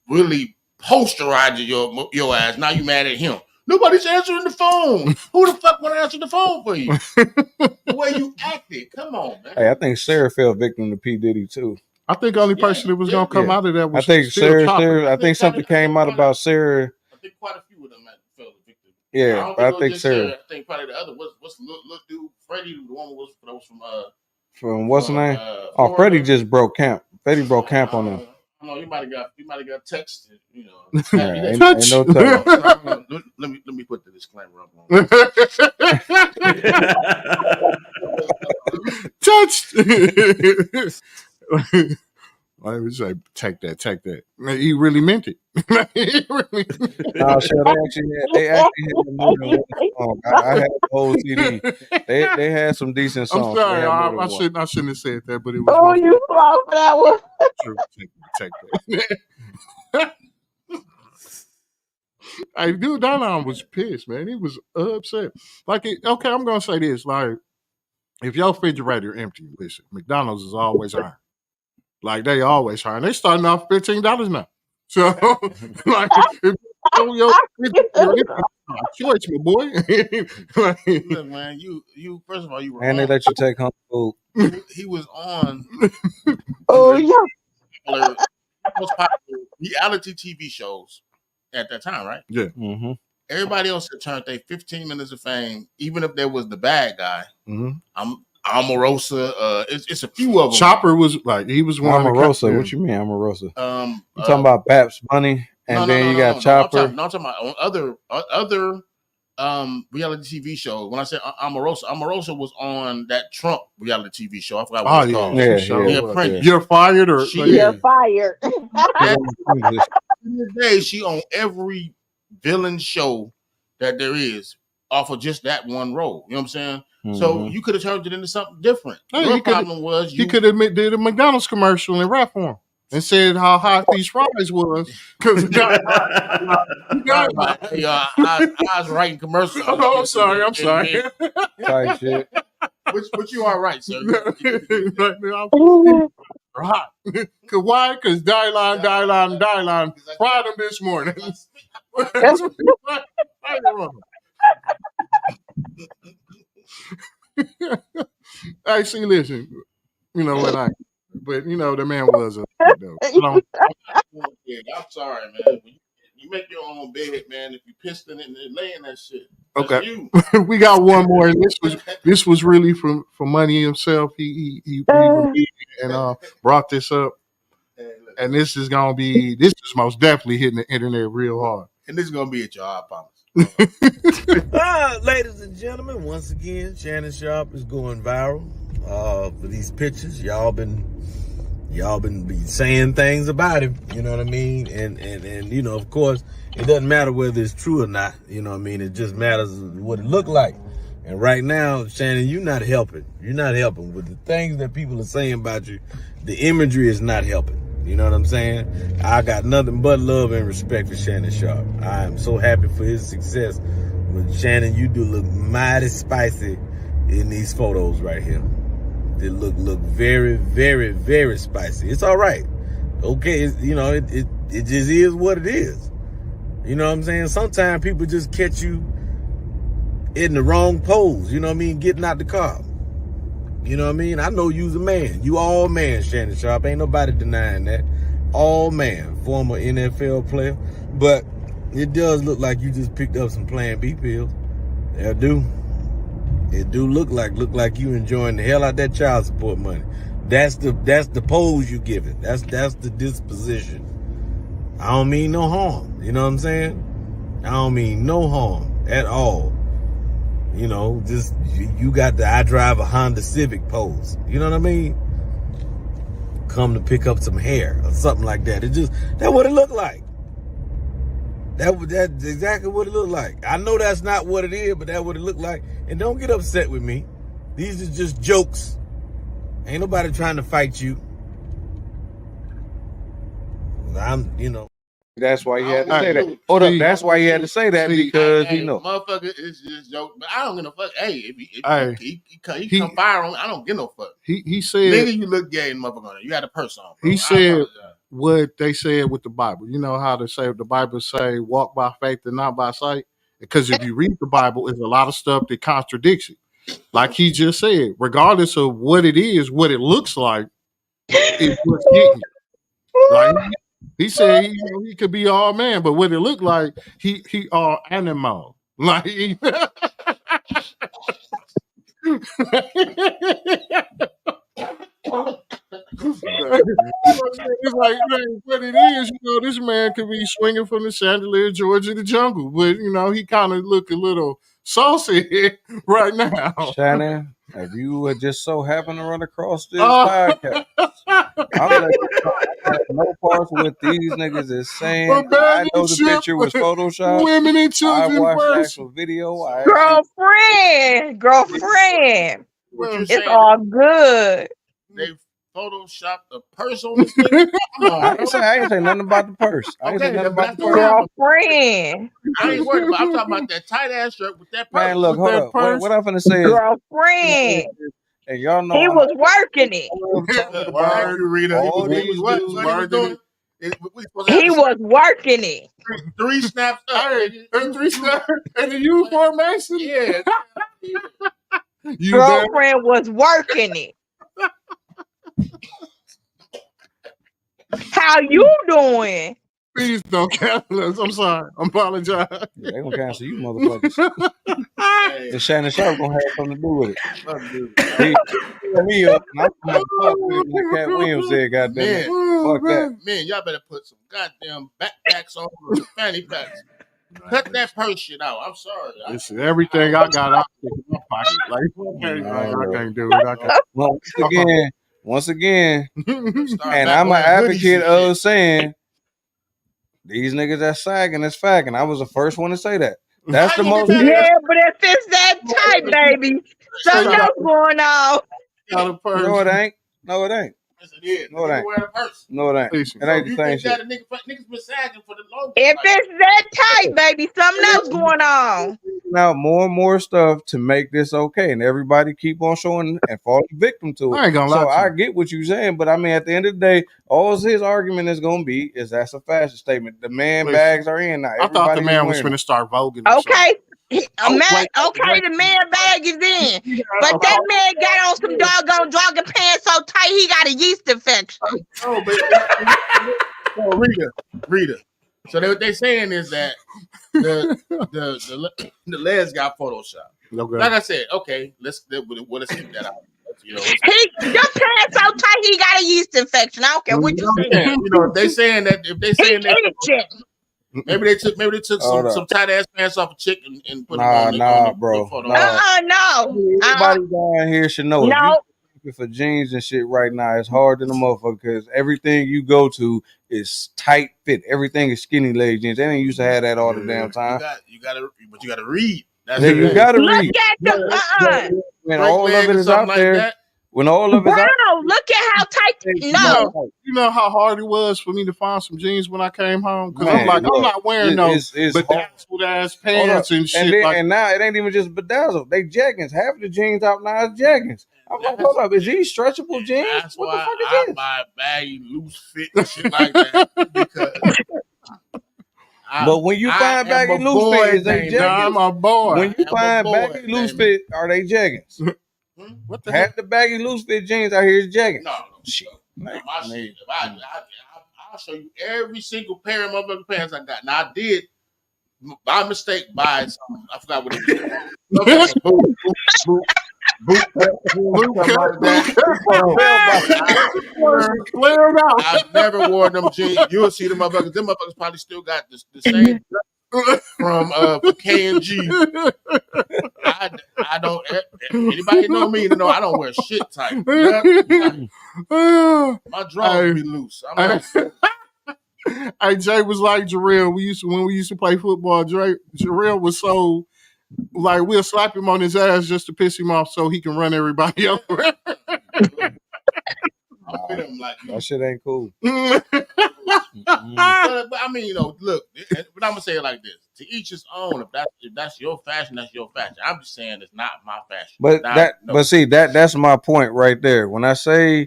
S4: really posterized your ass. Now you mad at him. Nobody's answering the phone. Who the fuck want to answer the phone for you? The way you acted. Come on, man.
S1: Hey, I think Sarah fell victim to P. Diddy too.
S2: I think the only person that was gonna come out of that was
S1: I think Sarah. I think something came out about Sarah.
S4: I think quite a few of them fell victim.
S1: Yeah, I think Sarah.
S4: I think probably the other what's the little dude Freddie, the one that was
S1: from what's the name? Freddie just broke camp. Freddie broke camp on them.
S4: No, you might have got texted, you know.
S1: Ain't no telling.
S4: Let me put the disclaimer up on.
S2: Touched. I would say, take that. He really meant it.
S1: No, sure. They actually had more than one song. I had the whole CD. They had some decent songs.
S2: I'm sorry, I shouldn't have said that, but it was.
S6: Oh, you wrong for that one.
S2: True. Take that. Hey, dude, Donald was pissed, man. He was upset. Like, okay, I'm gonna say this: like, if your refrigerator empty, listen, McDonald's is always hiring. Like they always hiring. They starting off $15 now. So, like, if your choice, my boy.
S4: Look, man, you first of all, you were
S1: and they let you take home food.
S4: He was on.
S6: Oh yeah.
S4: Most popular reality TV shows at that time, right?
S2: Yeah.
S1: Mm-hmm.
S4: Everybody else had turned their 15 minutes of fame, even if there was the bad guy.
S2: Mm-hmm.
S4: Omarosa, it's a few of them.
S2: Chopper was like he was one.
S1: Omarosa, what you mean, Omarosa? You talking about Babs Bunny, and then you got Chopper.
S4: I'm talking about on other reality TV shows. When I said Omarosa was on that Trump reality TV show. I forgot what it's called.
S1: Yeah.
S2: You're fired, or
S6: you're fired.
S4: In the day, she on every villain show that there is off of just that one role. You know what I'm saying? Mm-hmm. So you could have turned it into something different.
S2: Hey,
S4: Your problem was
S2: you could have did a McDonald's commercial and rap for him and said how hot these fries was because
S4: I was writing commercials.
S2: Oh, I'm sorry.
S1: Type shit.
S4: But you are right, sir.
S2: Hot. Cause why? Because Dylan fried him this morning. I see. Listen, you know what but you know the man was a.
S4: I'm sorry, man. You make your own bed, man. If you pissed in it and lay in that shit.
S2: Okay, we got one more, and this was really from Money himself. He and brought this up, and this is most definitely hitting the internet real hard.
S4: And this is gonna be at y'all, I promise.
S3: Ladies and gentlemen, once again, Shannon Sharp is going viral for these pictures. Y'all been saying things about him, you know what I mean? And you know, of course, it doesn't matter whether it's true or not, you know what I mean? It just matters what it looked like. And right now, Shannon, you're not helping. You're not helping with the things that people are saying about you. The imagery is not helping. You know what I'm saying? I got nothing but love and respect for Shannon Sharp. I am so happy for his success. But Shannon, you do look mighty spicy in these photos right here. They look very, very, very spicy. It's all right. Okay, it just is what it is. You know what I'm saying? Sometimes people just catch you in the wrong pose. You know what I mean? Getting out the car. You know what I mean? I know you's a man. You all man, Shannon Sharp. Ain't nobody denying that. All man, former NFL player. But it does look like you just picked up some Plan B pills. It do look like you enjoying the hell out that child support money. That's the pose you give it. That's the disposition. I don't mean no harm. You know what I'm saying? I don't mean no harm at all. You know, just you got the I drive a Honda Civic pose. You know what I mean? Come to pick up some hair or something like that. That's what it looked like. That's exactly what it looked like. I know that's not what it is, but that's what it looked like. And don't get upset with me. These are just jokes. Ain't nobody trying to fight you.
S1: That's why he had to say that. Hold up, that's why he had to say that because
S4: hey,
S1: he know.
S4: Motherfucker, it's just joke. But I don't give no fuck. Hey, if he come fire on me, I don't give no fuck.
S2: He said,
S4: nigga, you look gay and motherfucker. You had a purse on. Bro.
S2: He said what they said with the Bible. You know how they say the Bible say walk by faith and not by sight? Because if you read the Bible, there's a lot of stuff that contradicts it. Like he just said, regardless of what it is, what it looks like, it's what's getting you. Like he said, he could be all man, but what it looked like, he all animal. Like it's like, man, what it is, this man could be swinging from the chandelier, Georgia, the jungle, but he kind of look a little saucy right now.
S1: Shannon, if you would just so happen to run across this podcast, I'm like, I have no parts with these niggas is saying. I know the picture was photoshopped.
S2: Women and children.
S1: I watched the actual video.
S6: Girlfriend. It's all good.
S4: They photoshopped a purse on this nigga.
S1: I ain't say nothing about the purse. I ain't say nothing about the purse.
S6: Girlfriend.
S4: I ain't worried about. I'm talking about that tight ass shirt with that purse.
S1: Man, look, hold up. What I'm finna say is
S6: girlfriend.
S1: And y'all know
S6: he was working it. He was working it.
S4: 3 snaps up.
S2: 3 snaps in the U formation.
S4: Yeah.
S6: Girlfriend was working it. How you doing?
S2: Please don't cancel us. I'm sorry. I apologize.
S1: Yeah, they gonna cancel you, motherfuckers. And Shannon Sharp gonna have something to do with it. Me up. I'm like Cat Williams said, goddamn. Fuck that.
S4: Man, y'all better put some goddamn backpacks on or some fanny packs. Cut that purse shit out. I'm sorry.
S2: Listen, everything I got out in my pocket. I can't do it.
S1: Well, once again, and I'm an advocate of saying these niggas that's sagging is fagging. I was the first one to say that. That's the most.
S6: Yeah, but if it's that tight, baby, something else going on.
S1: No, it ain't. No, it ain't.
S4: Yes, it is.
S1: No, it ain't.
S4: Wearing a purse.
S1: No, it ain't. It ain't the same shit.
S4: Niggas been sagging for the longest.
S6: If it's that tight, baby, something else going on.
S1: Now more and more stuff to make this okay, and everybody keep on showing and falling victim to it.
S2: I ain't gonna lie.
S1: So I get what you're saying, but I mean, at the end of the day, all his argument is gonna be is that's a fashion statement. The man bags are in now.
S2: I thought the man was going to start voguing.
S6: Okay. The man bag is in, but that man got on some doggone jogging pants so tight he got a yeast infection.
S4: Rita. So what they saying is that the legs got photoshopped.
S2: Okay.
S4: Like I said, okay, let's keep that out.
S6: Your pants so tight he got a yeast infection. I don't care what you say.
S4: If they saying that. Maybe they took some tight ass pants off a chick and put them on.
S1: Bro.
S6: No.
S1: Everybody down here should know.
S6: No.
S1: For jeans and shit right now, it's hard than a motherfucker because everything you go to is tight fit. Everything is skinny leg jeans. They didn't used to have that all the damn time.
S4: You gotta read.
S1: You gotta read.
S6: Look at the
S1: when all of it is out there. When all of it is out
S6: there. Look at how tight. No.
S2: You know how hard it was for me to find some jeans when I came home? Because I'm not wearing those bedazzled ass pants and shit.
S1: And now it ain't even just bedazzled. They jeggings. Half the jeans out now is jeggings. I'm like, hold up, is these stretchable jeans?
S4: That's what the fuck is this? I buy baggy, loose fit and shit like that because.
S1: But when you find baggy loose fit, is they jeggings?
S2: I'm a boy.
S1: When you find baggy loose fit, are they jeggings?
S4: What the
S1: half the baggy loose fit jeans out here is jeggings?
S4: No.
S1: Shit.
S4: I'll show you every single pair of motherfucking pants I got. Now I did by mistake buy something. I forgot what it was. I've never worn them jeans. You'll see them motherfuckers. Them motherfuckers probably still got the same from K&G. I don't. Anybody know me? To know I don't wear shit tight. My drawers be loose.
S2: Hey, Jay was like Jarrell. When we used to play football. Jarrell was so like we'll slap him on his ass just to piss him off so he can run everybody over.
S1: That shit ain't cool.
S4: But I mean, look. But I'm gonna say it like this: to each his own. If that's your fashion, that's your fashion. I'm just saying it's not my fashion.
S1: But see that's my point right there. When I say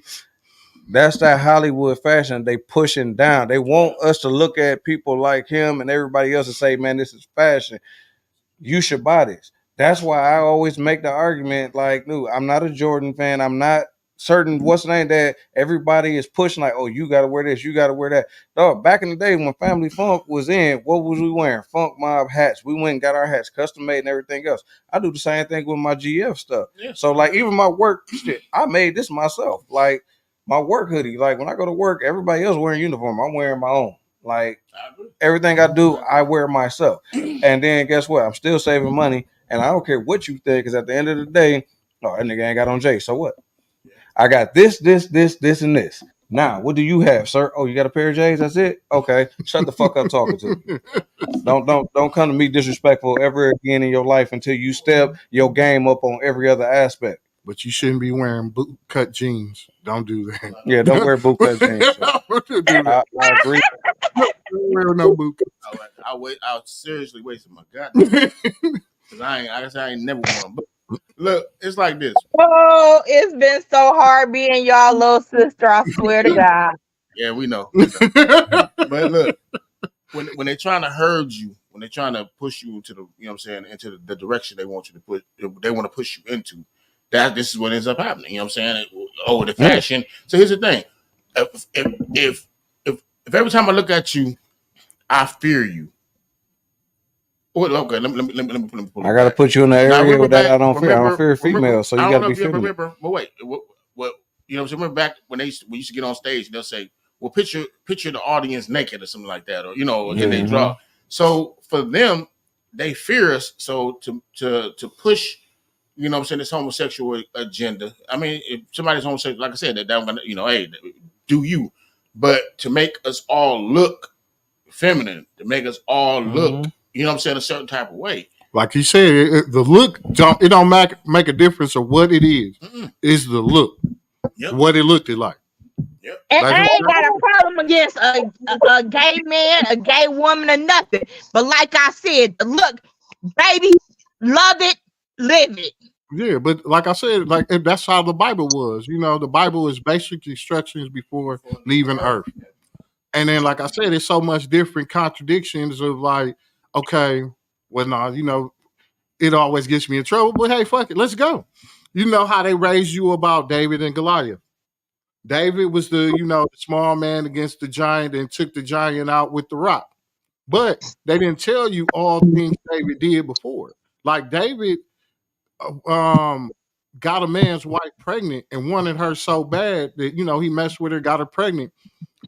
S1: that's that Hollywood fashion, they pushing down. They want us to look at people like him and everybody else and say, man, this is fashion. You should buy this. That's why I always make the argument like, dude, I'm not a Jordan fan. I'm not certain what's the name that everybody is pushing like, oh, you got to wear this, you got to wear that. No, back in the day when Family Funk was in, what was we wearing? Funk Mob hats. We went and got our hats custom made and everything else. I do the same thing with my GF stuff. Yeah. So like even my work shit, I made this myself. Like my work hoodie. Like when I go to work, everybody else wearing uniform. I'm wearing my own. Like everything I do, I wear myself. And then guess what? I'm still saving money. And I don't care what you think, because at the end of the day, oh, that nigga ain't got on J. So what? I got this, and this. Now, what do you have, sir? Oh, you got a pair of J's? That's it? Okay. Shut the fuck up talking to me. Don't come to me disrespectful ever again in your life until you step your game up on every other aspect.
S2: But you shouldn't be wearing boot cut jeans. Don't do that.
S1: Yeah, don't wear boot cut jeans. I agree.
S2: Don't wear no boot cut.
S4: I'll seriously wasting my goddamn. Cause I ain't never worn. But look, it's like this.
S6: Oh, it's been so hard being y'all little sister. I swear to God.
S4: Yeah, we know. But look, when they're trying to herd you, when they're trying to push you into into the direction they want you to put, they want to push you into. This is what ends up happening. You know what I'm saying? Oh, the fashion. So here's the thing: if every time I look at you, I fear you. Well, okay, let me pull
S1: I gotta put you in the area that I don't fear. I don't fear females, so you gotta be fearful.
S4: Remember, but wait, what you know? Remember back when we used to get on stage, they'll say, "Well, picture the audience naked or something like that," or and they draw. So for them, they fear us. So to push. You know what I'm saying? This homosexual agenda. I mean, if somebody's homosexual, like I said, they're gonna, hey, do you? But to make us all look feminine, to make us all look, you know what I'm saying, a certain type of way.
S2: Like you said, the look don't make a difference of what it is. It's the look. Yep. What it looked like.
S6: Yep. And I ain't got a problem against a gay man, a gay woman, or nothing. But like I said, look, baby, love it, live it.
S2: Yeah, but like I said, like that's how the Bible was. The Bible is basic instructions before leaving Earth. And then, like I said, there's so much different contradictions of like, okay, well, no, it always gets me in trouble. But hey, fuck it, let's go. You know how they raised you about David and Goliath. David was the small man against the giant and took the giant out with the rock. But they didn't tell you all things David did before. Like David got a man's wife pregnant and wanted her so bad that he messed with her, got her pregnant.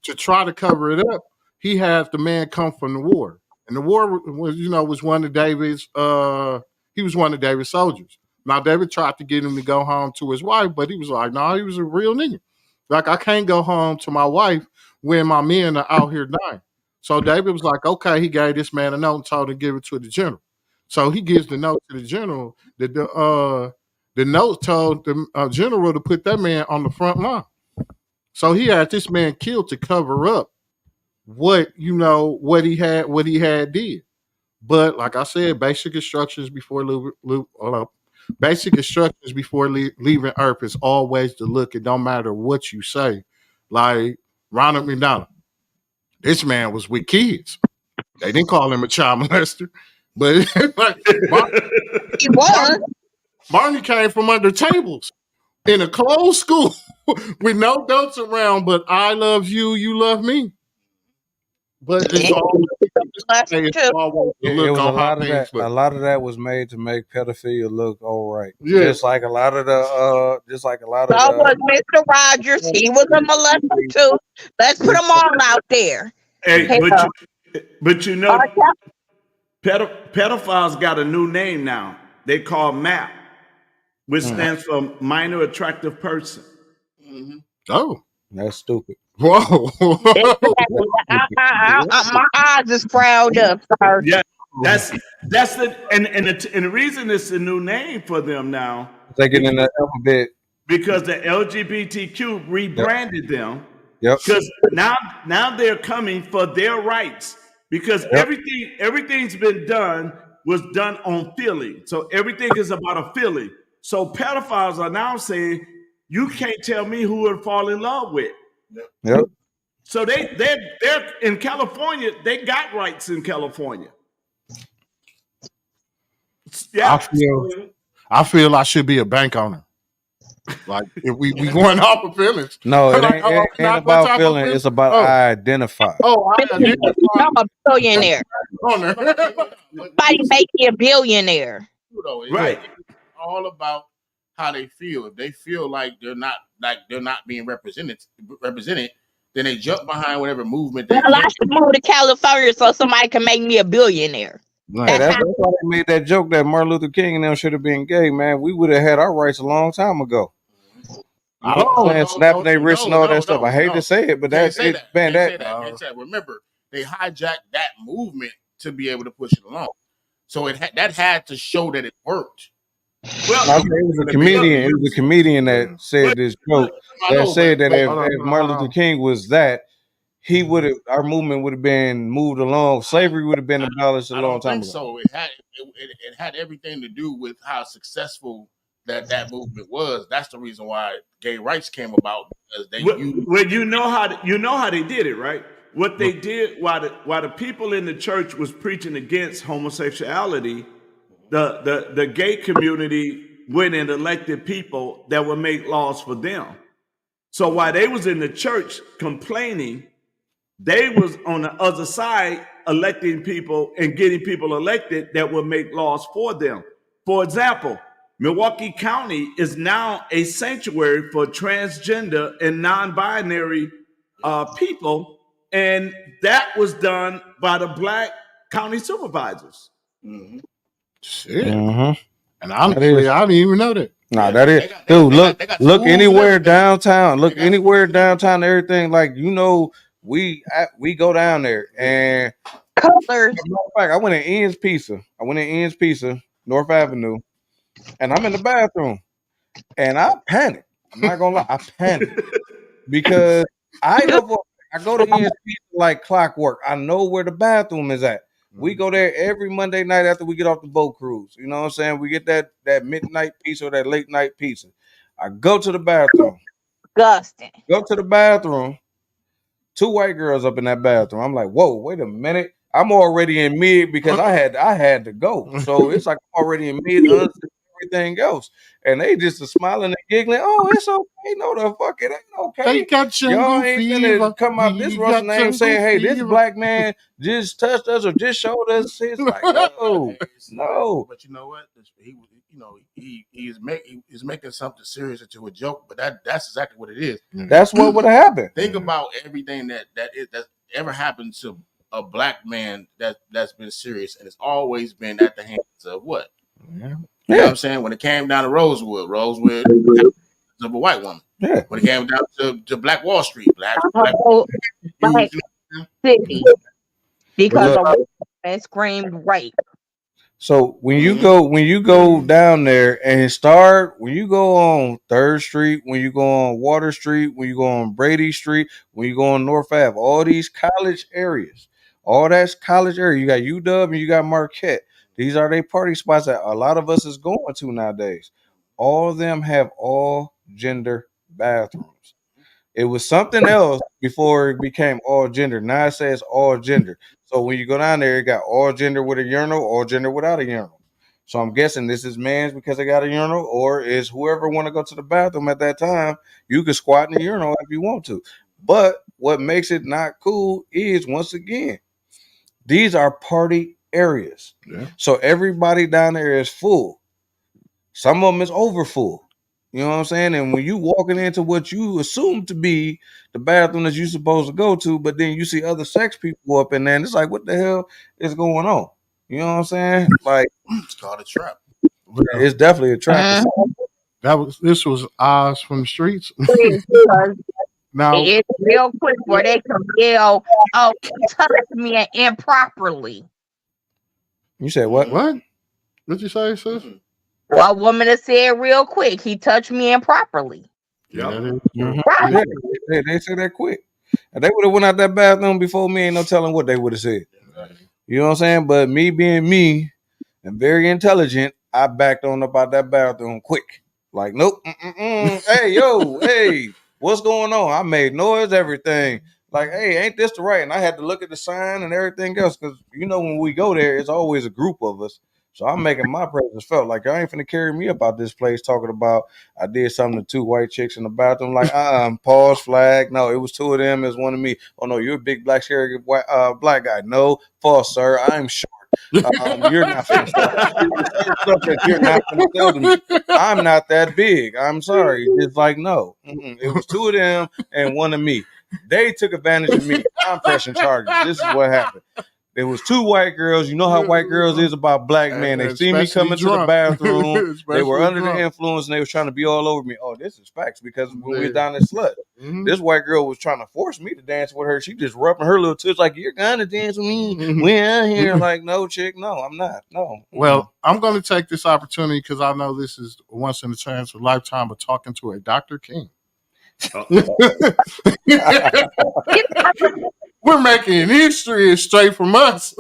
S2: To try to cover it up, he had the man come from the war, and the war was one of David's. He was one of David's soldiers. Now David tried to get him to go home to his wife, but he was like, "No, he was a real nigga. Like I can't go home to my wife when my men are out here dying." So David was like, "Okay." He gave this man a note and told him to give it to the general. So he gives the note to the general. The note told the general to put that man on the front line. So he had this man killed to cover up what he had did. But like I said, basic instructions before leaving Earth is always to look. It don't matter what you say. Like Ronald McDonald, this man was with kids. They didn't call him a child molester. But
S6: he was.
S2: Barney came from under tables in a closed school with no adults around. But I love you, you love me. But it's always
S1: it was a lot of that. A lot of that was made to make pedophilia look all right. Yeah. Just like a lot of
S6: was Mr. Rogers. He was a molester too. Let's put them all out there.
S5: Hey, but you know. Pedophiles got a new name now. They call MAP, which stands for minor attractive person.
S4: Mm-hmm.
S2: Oh,
S1: That's stupid.
S2: whoa.
S6: Exactly. My eyes is proud up, sir.
S5: Yeah, that's the and the reason it's a new name for them now
S1: Taking in the alphabet.
S5: because the LGBTQ rebranded them
S1: Yep.
S5: because now they're coming for their rights because
S1: Yep.
S5: everything's been done was done on feeling. So everything is about a feeling. So pedophiles are now saying you can't tell me who to fall in love with.
S1: Yep.
S5: So they're in California. They got rights in California. Yeah.
S2: I feel I should be a bank owner. Like if we going off of feelings.
S1: No, it
S2: Like,
S1: ain't about feeling. It's about identify.
S6: I'm a billionaire. Somebody make me a billionaire.
S5: Right.
S4: It's all about how they feel. If they feel like they're not being represented, then they jump behind whatever movement they
S6: Well, I should move to California so somebody can make me a billionaire.
S1: Hey, that's why they made that joke that Martin Luther King and them should have been gay, man. We would have had our rights a long time ago. Snapping their wrists and all that stuff. I hate to say it, but
S4: remember, they hijacked that movement to be able to push it along. So that had to show that it worked.
S1: Well, it was a comedian. It was a comedian that said this joke that said that if Martin Luther King was that, he would have, our movement would have been moved along. Slavery would have been abolished a long time ago.
S4: So it had everything to do with how successful that movement was. That's the reason why gay rights came about, because they
S5: you know how they did it, right? What they did while the people in the church was preaching against homosexuality, the gay community went and elected people that would make laws for them. So while they was in the church complaining, they was on the other side electing people and getting people elected that would make laws for them. For example, Milwaukee County is now a sanctuary for transgender and non-binary people, and that was done by the Black county supervisors.
S4: Mm-hmm.
S2: Shit. Mm-hmm. And honestly, I didn't even know that.
S1: Nah, that is, dude. Look anywhere downtown. Look anywhere downtown. Everything, like, we go down there, and
S6: colors.
S1: I went in Ian's Pizza, North Avenue, and I'm in the bathroom, and I panicked. I'm not gonna lie, I panicked because I go to Ian's Pizza like clockwork. I know where the bathroom is at. We go there every Monday night after we get off the boat cruise. You know what I'm saying? We get that midnight pizza or that late night pizza. I go to the bathroom.
S6: Disgusting.
S1: Go to the bathroom. 2 white girls up in that bathroom. I'm like, whoa, wait a minute. I'm already in mid because I had to go. So it's like I'm already in mid everything else. And they just are smiling and giggling. Oh, it's okay. No, the fuck it ain't okay.
S2: They got
S1: y'all ain't gonna come out this Russell name saying, hey, this black man just touched us or just showed us his, like, no.
S4: But you know what? He's making something serious into a joke, but that's exactly what it is.
S1: That's what would have happened.
S4: Think about everything that ever happened to a black man that's been serious, and it's always been at the hands of what?
S2: Yeah.
S4: You know what I'm saying? When it came down to Rosewood of a white woman.
S1: Yeah.
S4: When it came down to Black Wall Street, black
S6: city, because a woman screamed rape.
S1: So when you go down there and when you go on 3rd Street, when you go on Water Street, when you go on Brady Street, when you go on North Ave, all these college areas, all that's college area. You got UW and you got Marquette. These are their party spots that a lot of us is going to nowadays. All of them have all gender bathrooms. It was something else before it became all gender. Now it says all gender. So when you go down there, it got all gender with a urinal, all gender without a urinal. So I'm guessing this is men's because they got a urinal, or is whoever want to go to the bathroom at that time, you can squat in the urinal if you want to. But what makes it not cool is, once again, these are party areas.
S2: Yeah.
S1: So everybody down there is full. Some of them is over full. You know what I'm saying? And when you walking into what you assume to be the bathroom that you're supposed to go to, but then you see other sex people up in there, and it's like, what the hell is going on? You know what I'm saying? Like,
S4: It's called a trap.
S1: it's definitely a trap.
S2: This was Oz from the streets.
S6: Because
S2: Now,
S6: it's real quick where they can yell, "Oh, he touched me improperly."
S1: You said what?
S2: what? What'd you say, sis?
S6: Well, a woman has said real quick, he touched me improperly.
S2: Yeah,
S5: Yep.
S2: that is true.
S6: Right.
S1: Yeah, they said that quick. And they would have went out that bathroom before me. Ain't no telling what they would have said. You know what I'm saying? But me being me and very intelligent, I backed on up out that bathroom quick. Like, nope. Hey, yo, hey, what's going on? I made noise, everything. Like, hey, ain't this the right? And I had to look at the sign and everything else because, you know, when we go there, it's always a group of us. So I'm making my presence felt. Like, I ain't finna carry me about this place talking about I did something to two white chicks in the bathroom. Like, pause, flag. No, it was two of them. It's one of me. Oh, no, you're a big black scary white black guy. No, false, sir. I'm short. You're not finna start. Stuff that you're not finna tell to me. I'm not that big. I'm sorry. It's like, no. It was two of them and one of me. They took advantage of me. I'm pressing charges. This is what happened. There was two white girls. You know how white girls is about black men. They see me coming to the bathroom. They were under the influence and they was trying to be all over me. Oh, this is facts because when we were down at Slut, this white girl was trying to force me to dance with her. She just rubbing her little tits like, you're gonna dance with me. We out here. Like, no, chick, no, I'm not. No.
S2: Well, I'm going to take this opportunity because I know this is once in a chance, a lifetime of talking to a Dr. King. We're making history straight from us.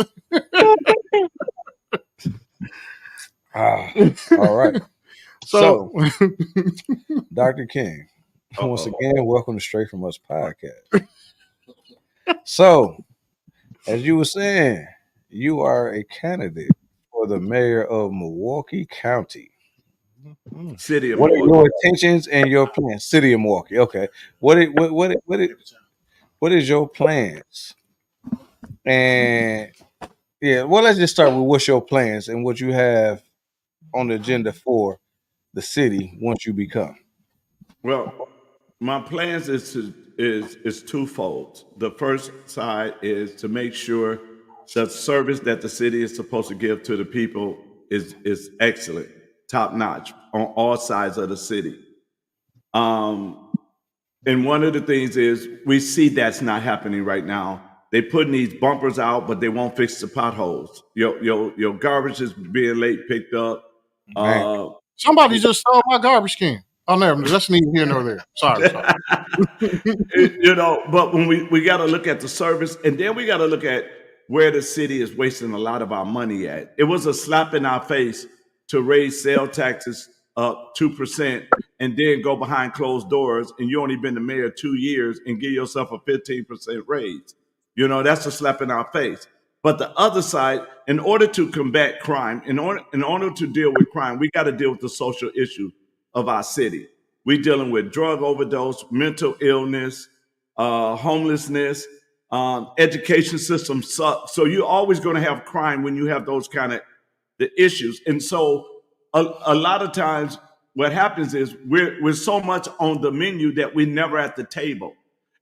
S1: All right.
S2: So,
S1: Dr. King, once again, welcome to Straight From Us podcast. So, as you were saying, you are a candidate for the mayor of Milwaukee County.
S5: City of
S1: What are
S5: Milwaukee.
S1: your intentions and your plans? City of Milwaukee. Okay. What is your plans? And yeah, well, let's just start with what's your plans and what you have on the agenda for the city once you become.
S5: Well, my plans is twofold. The first side is to make sure the service that the city is supposed to give to the people is excellent, top notch on all sides of the city. And one of the things is we see that's not happening right now. They putting these bumpers out, but they won't fix the potholes. Your garbage is being late picked up.
S2: Somebody just stole my garbage can. Oh, no, that's neither here nor there. Sorry.
S5: But when we got to look at the service, and then we got to look at where the city is wasting a lot of our money at. It was a slap in our face to raise sale taxes up 2% and then go behind closed doors, and you only been the mayor 2 years and give yourself a 15% raise. That's a slap in our face. But the other side, in order to combat crime, in order to deal with crime, we got to deal with the social issue of our city. We're dealing with drug overdose, mental illness, homelessness, education system sucks. So you're always going to have crime when you have those kind of the issues. And so a lot of times what happens is we're so much on the menu that we're never at the table.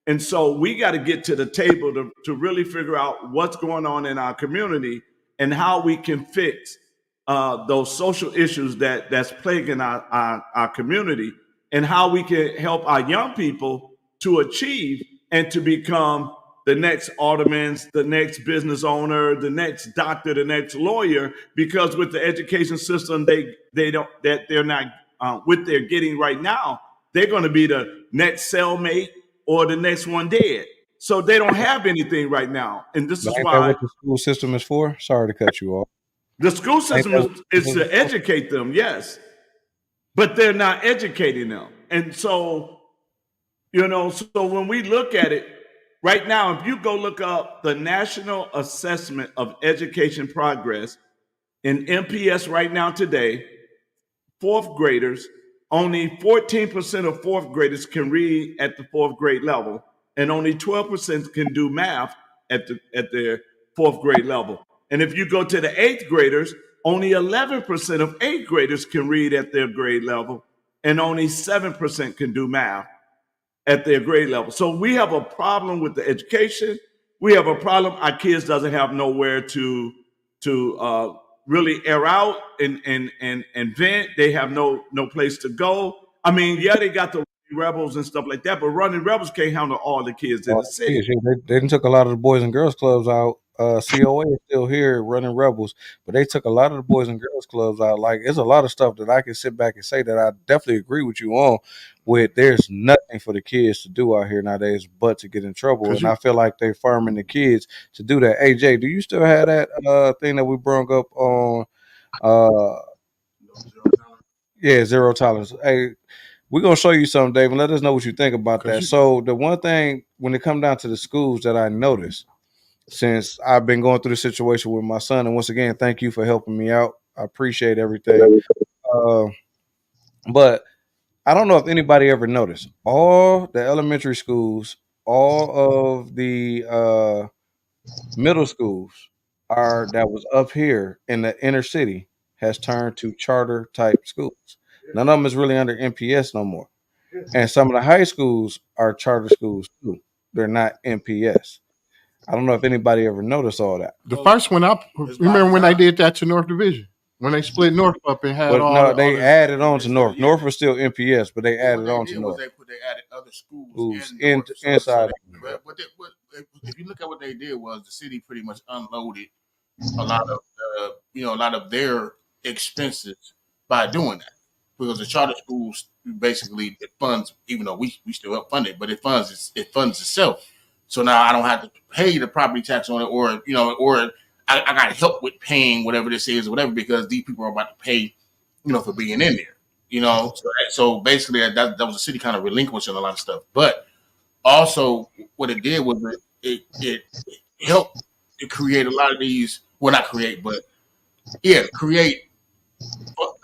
S5: And so we got to get to the table to really figure out what's going on in our community and how we can fix those social issues that's plaguing our community, and how we can help our young people to achieve and to become the next alderman, the next business owner, the next doctor, the next lawyer. Because with the education system, they're not what they're getting right now, they're going to be the next cellmate or the next one dead. So they don't have anything right now, and this is
S1: Ain't
S5: why
S1: that what the school system is for? Sorry to cut you off.
S5: the school system is to educate them, yes, but they're not educating them. And so, so when we look at it right now, if you go look up the National Assessment of Education Progress in MPS right now today, fourth graders, only 14% of fourth graders can read at the fourth grade level, and only 12% can do math at their fourth grade level. And if you go to the eighth graders, only 11% of eighth graders can read at their grade level, and only 7% can do math at their grade level. So we have a problem with the education. We have a problem. Our kids doesn't have nowhere to really air out and vent. They have no place to go. I mean, yeah, they got the rebels and stuff like that, but running rebels can't handle all the kids in the city.
S1: They took a lot of the Boys and Girls Clubs out. COA is still here running Rebels, but they took a lot of the Boys and Girls Clubs out. Like, it's a lot of stuff that I can sit back and say that I definitely agree with you on. With there's nothing for the kids to do out here nowadays but to get in trouble, and I feel like they're farming the kids to do that. Hey Jay, do you still have that thing that we brought up on? Yeah, zero tolerance. Hey, we're gonna show you something, Dave, and let us know what you think about that. So the one thing when it comes down to the schools that I noticed, since I've been going through the situation with my son, and once again, thank you for helping me out. I appreciate everything. But I don't know if anybody ever noticed all the elementary schools, all of the middle schools are that was up here in the inner city has turned to charter type schools. None of them is really under MPS no more. And some of the high schools are charter schools too. They're not MPS. I don't know if anybody ever noticed all that.
S2: The first one up, remember when they did that to North Division? When they split North up and had
S1: they added on to North. North was still MPS, but they added on to North.
S4: They added other schools inside. But if you look at what they did, was the city pretty much unloaded a lot of their expenses by doing that, because the charter schools basically it funds, even though we still help fund it, but it funds itself. So now I don't have to pay the property tax on it, or I got help with paying whatever this is or whatever, because these people are about to pay, for being in there. So basically that was the city kind of relinquishing a lot of stuff. But also what it did was it helped to create a lot of these, well, not create, but create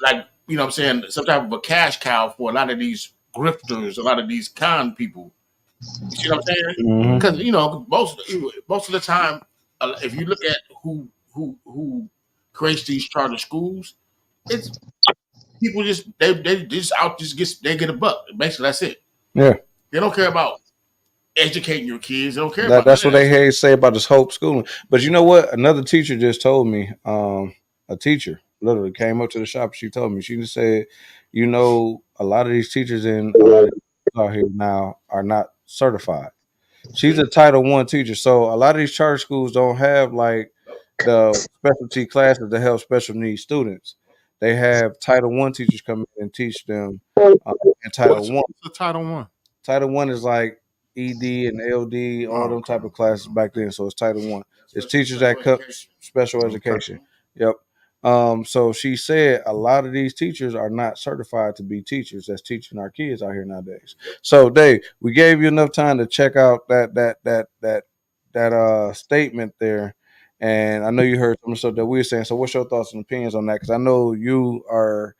S4: like, what I'm saying, some type of a cash cow for a lot of these grifters, a lot of these con people. You see what I'm saying? Because most of the time, if you look at who creates these charter schools, it's people they get a buck. Basically, that's it.
S1: Yeah,
S4: they don't care about educating your kids. They don't care
S1: about that's what they say about this hope schooling. But you know what? Another teacher just told me. A teacher literally came up to the shop. She told me, she just said, a lot of these teachers in a lot of out here now are not certified. She's a Title I teacher, so a lot of these charter schools don't have like the specialty classes to help special needs students. They have Title I teachers come in and teach them in Title I.
S2: What's the Title I?
S1: Title I is like ED and LD, all them type of classes back then. So it's Title I. It's teachers that cut special education. Yep. So she said a lot of these teachers are not certified to be teachers that's teaching our kids out here nowadays. So Dave, we gave you enough time to check out that statement there. And I know you heard some stuff that we were saying. So what's your thoughts and opinions on that? Because I know you are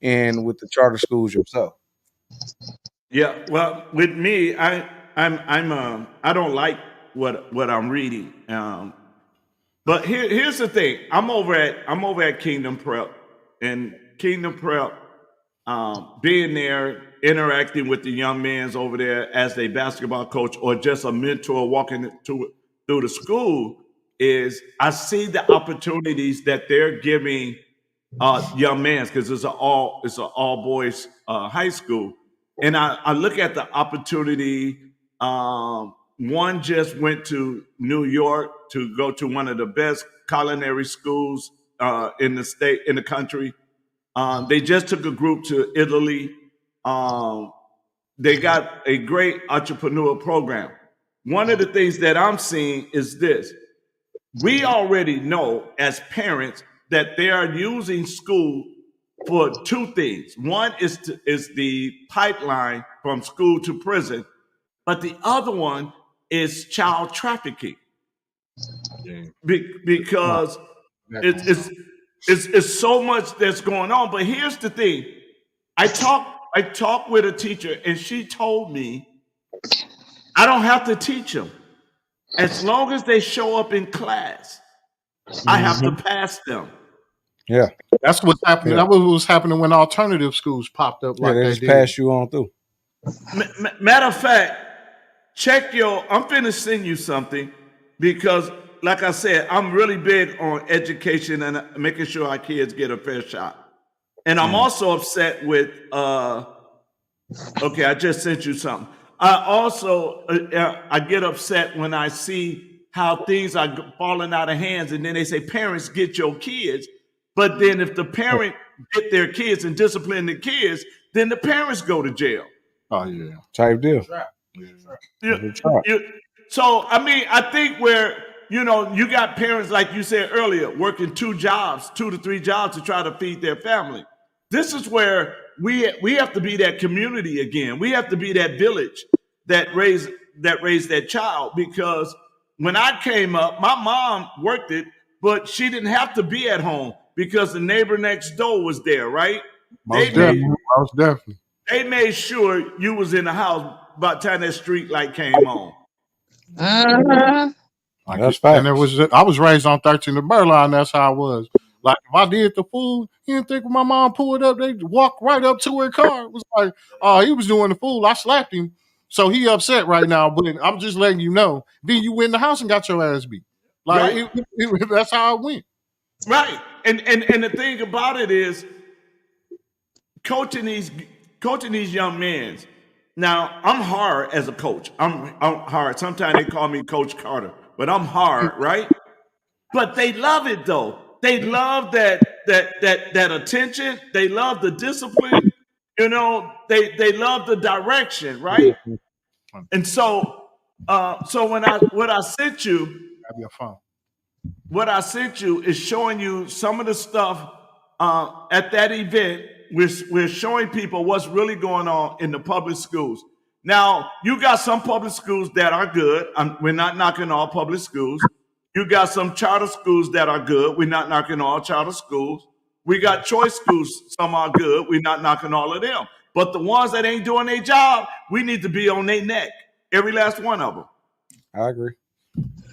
S1: in with the charter schools yourself.
S5: Yeah, well, with me, I don't like what I'm reading. But here's the thing. I'm over at Kingdom Prep, and Kingdom Prep, being there, interacting with the young men over there as a basketball coach or just a mentor walking through the school, is I see the opportunities that they're giving young men, because it's an all boys high school, and I look at the opportunity. One just went to New York to go to one of the best culinary schools in the country. They just took a group to Italy. They got a great entrepreneur program. One of the things that I'm seeing is this. We already know as parents that they are using school for two things. One is the pipeline from school to prison, but the other one is child trafficking. Because it's so much that's going on. But here's the thing. I talked with a teacher, and she told me I don't have to teach them. As long as they show up in class, I have to pass them.
S1: Yeah.
S2: That's what's happening. Yeah. That was what was happening when alternative schools popped up.
S1: Like they just pass you on through.
S5: Matter of fact, check I'm finna send you something, because like I said, I'm really big on education and making sure our kids get a fair shot. And I'm also upset with okay, I just sent you something. I also I get upset when I see how things are falling out of hands, and then they say, "Parents, get your kids." But then, if the parent get their kids and discipline the kids, then the parents go to jail.
S2: Oh yeah.
S1: Type deal.
S5: You- you- so I mean, I think where you got parents like you said earlier working 2 to 3 jobs to try to feed their family. This is where we have to be that community again. We have to be that village that raised that child, because when I came up, my mom worked it, but she didn't have to be at home because the neighbor next door was there, right?
S2: Most definitely.
S5: They made sure you was in the house by the time that street light came on.
S1: That's facts.
S2: And I was raised on 13 the Burline. That's how I was. Like if I did the food, you didn't think when my mom pulled up, they walked right up to her car. It was like, oh, he was doing the fool. I slapped him. So he upset right now, but I'm just letting you know. Then you went in the house and got your ass beat. Like
S5: Right.
S2: that's how it went.
S5: Right. And the thing about it is coaching these young men. Now, I'm hard as a coach. I'm hard. Sometimes they call me Coach Carter, but I'm hard, right? But they love it though. They love that attention. They love the discipline. They love the direction, right? And so what I sent you,
S2: Have your phone.
S5: what I sent you is showing you some of the stuff at that event. We're showing people what's really going on in the public schools. Now, you got some public schools that are good. We're not knocking all public schools. You got some charter schools that are good. We're not knocking all charter schools. We got choice schools. Some are good. We're not knocking all of them. But the ones that ain't doing their job, we need to be on their neck. Every last one of them.
S1: I agree.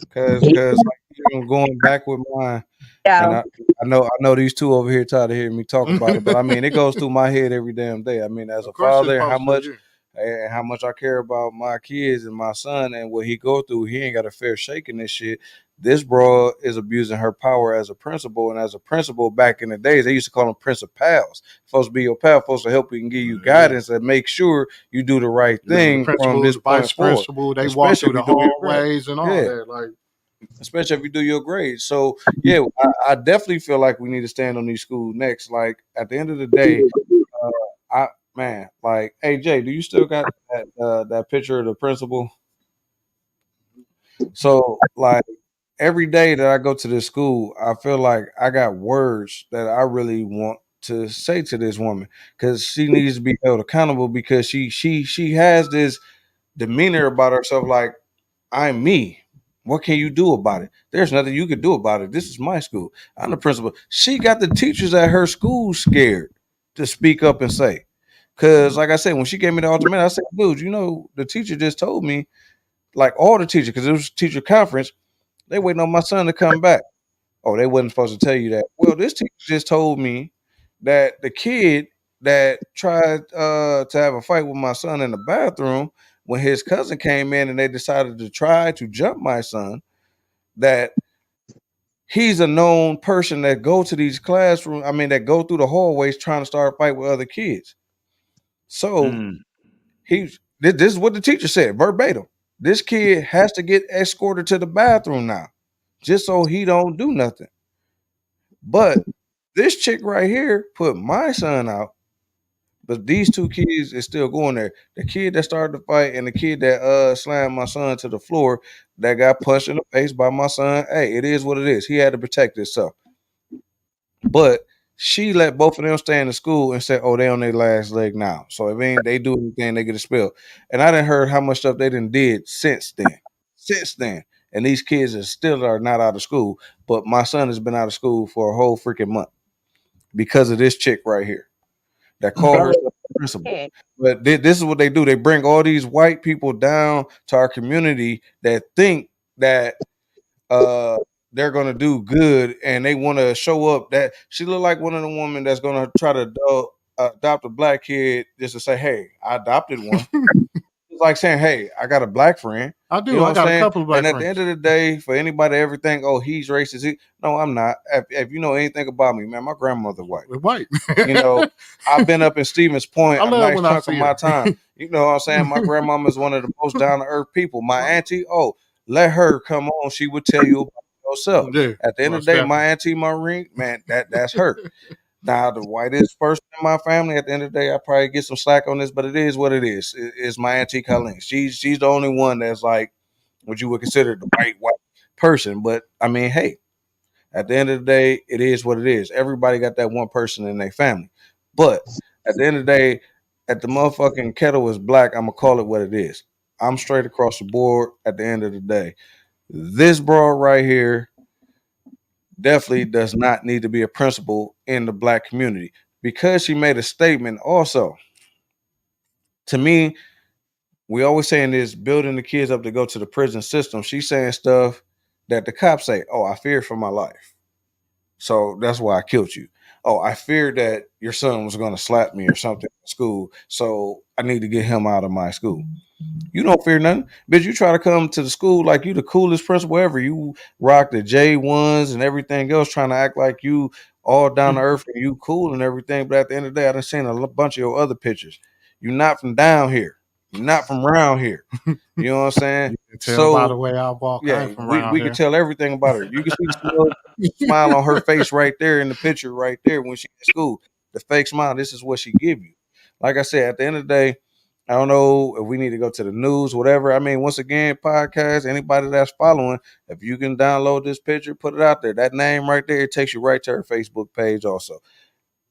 S1: Because like, going back with mine, and I know these two over here tired of hearing me talk about it, but I mean it goes through my head every damn day. I mean, as a father, how much I care about my kids and my son and what he go through. He ain't got a fair shake in this shit. This bro is abusing her power as a principal, and as a principal back in the days, they used to call them principals. Supposed to be your pal, supposed to help you and give you guidance and make sure you do the right thing from this point forward.
S2: They walk through the hallways and all that, like.
S1: Especially if you do your grades. So yeah, I definitely feel like we need to stand on these schools next. Like at the end of the day, like, hey Jay, do you still got that picture of the principal? So like every day that I go to this school, I feel like I got words that I really want to say to this woman because she needs to be held accountable because she has this demeanor about herself like I'm me. What can you do about it? There's nothing you can do about it. This is my school. I'm the principal. She got the teachers at her school scared to speak up and say. Because, like I said, when she gave me the ultimatum, I said, dude, the teacher just told me, like all the teachers, because it was a teacher conference, they waiting on my son to come back. Oh, they wasn't supposed to tell you that. Well, this teacher just told me that the kid that tried to have a fight with my son in the bathroom when his cousin came in and they decided to try to jump my son, that he's a known person that go to these classrooms, that go through the hallways trying to start a fight with other kids. So this is what the teacher said verbatim. This kid has to get escorted to the bathroom now, just so he don't do nothing. But this chick right here put my son out. But these two kids is still going there. The kid that started the fight and the kid that slammed my son to the floor that got punched in the face by my son. Hey, it is what it is. He had to protect himself. But she let both of them stay in the school and said, oh, they on their last leg now. So if they do anything, they get expelled. And I didn't heard how much stuff they done did since then. And these kids are not out of school. But my son has been out of school for a whole freaking month because of this chick right here that called herself principal. But this is what they do. They bring all these white people down to our community that think that they're going to do good and they want to show up. That she look like one of the women that's going to try to adopt a black kid just to say, hey, I adopted one. It's like saying, hey, I got a black friend.
S2: I do.
S1: You know
S2: I
S1: what
S2: got
S1: I'm
S2: a
S1: saying?
S2: couple of black
S1: And at the
S2: friends.
S1: end of the day, for anybody to ever think, oh, he's racist. No, I'm not. If you know anything about me, man, my grandmother white.
S2: White.
S1: You know, I've been up in Stevens Point
S2: I
S1: a
S2: love
S1: nice
S2: when I
S1: chunk of
S2: see
S1: my
S2: her.
S1: time. You know what I'm saying? My grandmama is one of the most down to earth people. My auntie, oh, let her come on. She would tell you about yourself.
S2: Yeah,
S1: At the end of
S2: most
S1: the day, my
S2: definitely.
S1: auntie Maureen, man, that's her. Now, the whitest person in my family, at the end of the day, I probably get some slack on this, but it is what it is. It's my auntie Colleen. She's the only one that's like what you would consider the white person. But I mean, hey, at the end of the day, it is what it is. Everybody got that one person in their family. But at the end of the day, at the motherfucking kettle is black, I'm gonna call it what it is. I'm straight across the board at the end of the day. This broad right here definitely does not need to be a principal in the black community because she made a statement also. To me, we always saying this building the kids up to go to the prison system. She's saying stuff that the cops say, oh, I fear for my life. So that's why I killed you. Oh, I feared that your son was going to slap me or something in school. So I need to get him out of my school. You don't fear nothing. Bitch, you try to come to the school like you the coolest principal ever. You rock the J1s and everything else, trying to act like you all down to earth and you cool and everything. But at the end of the day, I done seen a bunch of your other pictures. You're not from down here. You're not from around here. You know what I'm saying?
S2: You can tell by the
S1: So
S2: way I walk. I
S1: yeah,
S2: ain't from around
S1: we can
S2: here.
S1: tell everything about her. You can see the little smile on her face right there in the picture right there when she at school. The fake smile. This is what she give you. Like I said, at the end of the day, I don't know if we need to go to the news, whatever. I mean, once again, podcast, anybody that's following, if you can download this picture, put it out there. That name right there, it takes you right to her Facebook page also.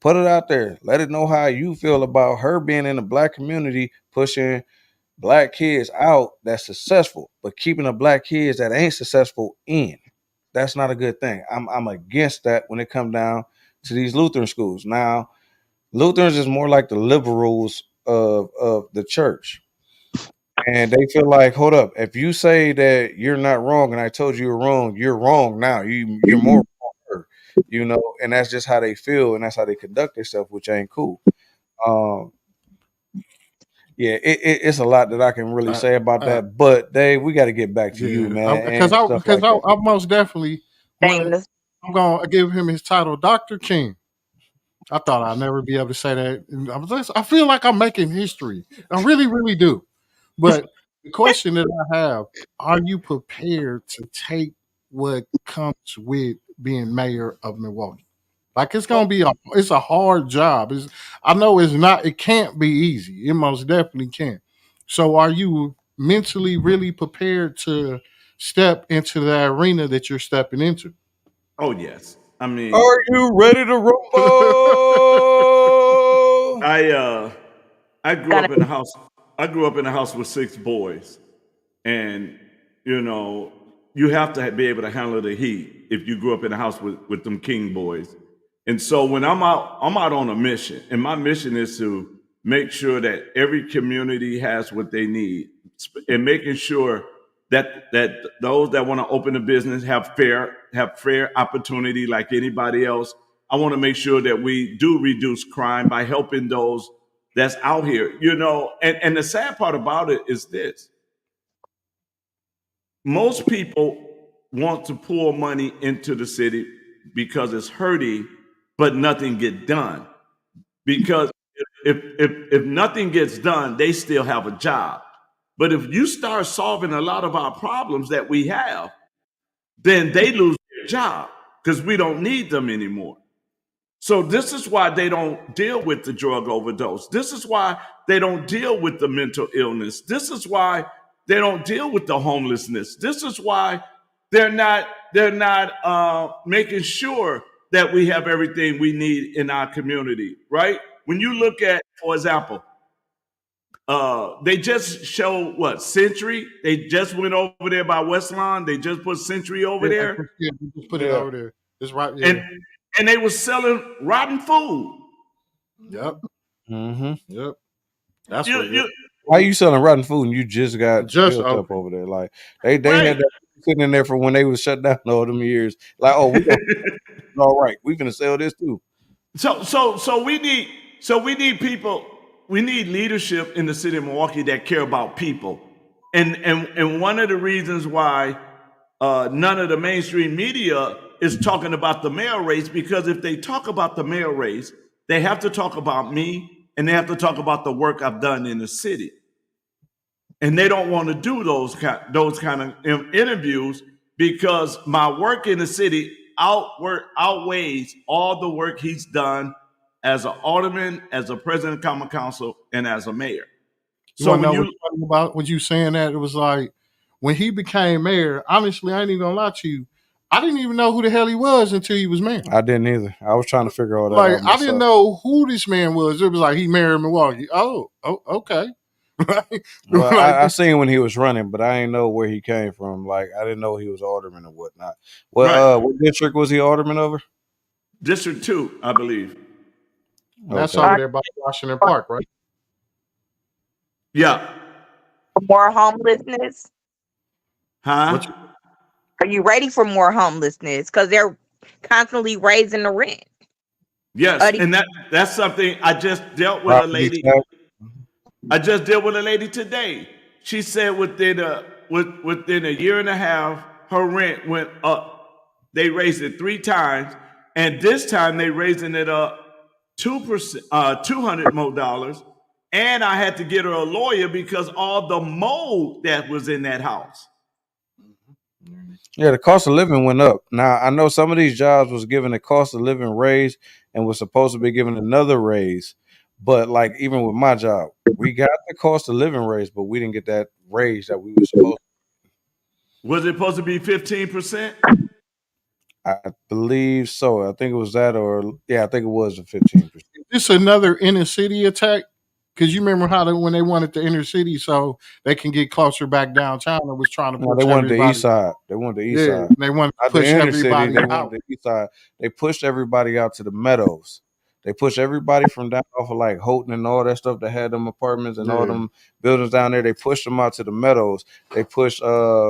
S1: Put it out there. Let it know how you feel about her being in the black community, pushing black kids out that's successful, but keeping the black kids that ain't successful in. That's not a good thing. I'm against that when it comes down to these Lutheran schools. Now, Lutherans is more like the liberals of the church. And they feel like, hold up, if you say that you're not wrong and I told you you're wrong now. You're more wrong, you know, and that's just how they feel and that's how they conduct themselves, which ain't cool. Um, yeah, it's a lot that I can really say about
S2: Uh,
S1: that. But Dave, we got to get back to you,
S2: yeah,
S1: man,
S2: because
S1: and stuff like that.
S2: I most definitely want to.
S6: Famous.
S2: I'm gonna give him his title, Dr. King. I thought I'd never be able to say that. I feel like I'm making history. I really, really do. But the question that I have: are you prepared to take what comes with being mayor of Milwaukee? Like it's gonna be it's a hard job. I know it's not. It can't be easy. It most definitely can't. So, are you mentally really prepared to step into the arena that you're stepping into?
S5: Oh yes. I mean,
S1: Are you ready to rumble?
S5: I I grew
S6: Gotta
S5: up in a house. I grew up in a house with 6 boys, and you know you have to be able to handle the heat if you grew up in a house with them king boys. And so when I'm out on a mission, and my mission is to make sure that every community has what they need, and making sure that those that want to open a business have fair opportunity like anybody else. I want to make sure that we do reduce crime by helping those that's out here, and the sad part about it is this: most people want to pour money into the city because it's hurting, but nothing get done. Because if nothing gets done, they still have a job. But if you start solving a lot of our problems that we have, then they lose their job because we don't need them anymore. So this is why they don't deal with the drug overdose. This is why they don't deal with the mental illness. This is why they don't deal with the homelessness. This is why they're not making sure that we have everything we need in our community, right? When you look at, for example, they just show what Century. They just went over there by West Lawn. They just put Century over there,
S2: You just put it
S1: Yeah.
S2: over there. It's right. Yeah.
S5: and they were selling rotten food.
S2: Yep.
S1: Mm-hmm.
S2: Yep. That's
S5: You,
S2: what.
S5: you,
S1: Why you selling rotten food and you just got
S2: Just
S1: built up
S2: open.
S1: over there? Like they had
S5: right.
S1: that sitting in there for when they was shut down all them years. Like, oh, we gonna all right. We finna sell this too.
S5: So we need people. we need leadership in the city of Milwaukee that care about people. And one of the reasons why none of the mainstream media is talking about the mayor race, because if they talk about the mayor race, they have to talk about me and they have to talk about the work I've done in the city. And they don't want to do those kind of interviews because my work in the city outweighs all the work he's done as an alderman, as a president of common council, and as a mayor.
S2: You want to know what's funny about what you saying that? It was like when he became mayor, honestly, I ain't even gonna lie to you. I didn't even know who the hell he was until he was mayor.
S1: I didn't either. I was trying to figure all that
S2: Like,
S1: out
S2: I didn't know who this man was. It was like he mayor of Milwaukee. Oh, okay.
S1: Well,
S2: Like,
S1: I seen when he was running, but I didn't know where he came from. Like, I didn't know he was alderman or whatnot. Well, what district was he alderman over?
S5: District 2, I believe.
S2: That's over there by Washington Park, right?
S5: Yeah.
S6: More homelessness.
S5: Huh?
S6: Are you ready for more homelessness? Because they're constantly raising the rent.
S5: Yes, and that's something I just dealt with a lady. I just dealt with a lady today. She said within a year and a half, her rent went up. They raised it 3 times, and this time they raising it up 2%, $200 more. And I had to get her a lawyer because all the mold that was in that house.
S1: Yeah, the cost of living went up. Now, I know some of these jobs was given a cost of living raise and was supposed to be given another raise. But like even with my job, we got the cost of living raise, but we didn't get that raise that we were supposed to.
S5: Was it supposed to be 15%?
S1: I believe so. I think it was that, or I think it was a 15%.
S2: It's another inner city attack. Because you remember how when they wanted the inner city so they can get closer back downtown, it was trying to push
S1: they wanted
S2: everybody.
S1: the east side. They wanted the east side.
S2: They wanted to
S1: Not
S2: push
S1: the inner
S2: everybody
S1: city, they
S2: out.
S1: wanted the east side. They pushed everybody out to the meadows. They pushed everybody from down off of like Houghton and all that stuff that had them apartments and all them buildings down there. They pushed them out to the meadows. They pushed Lapham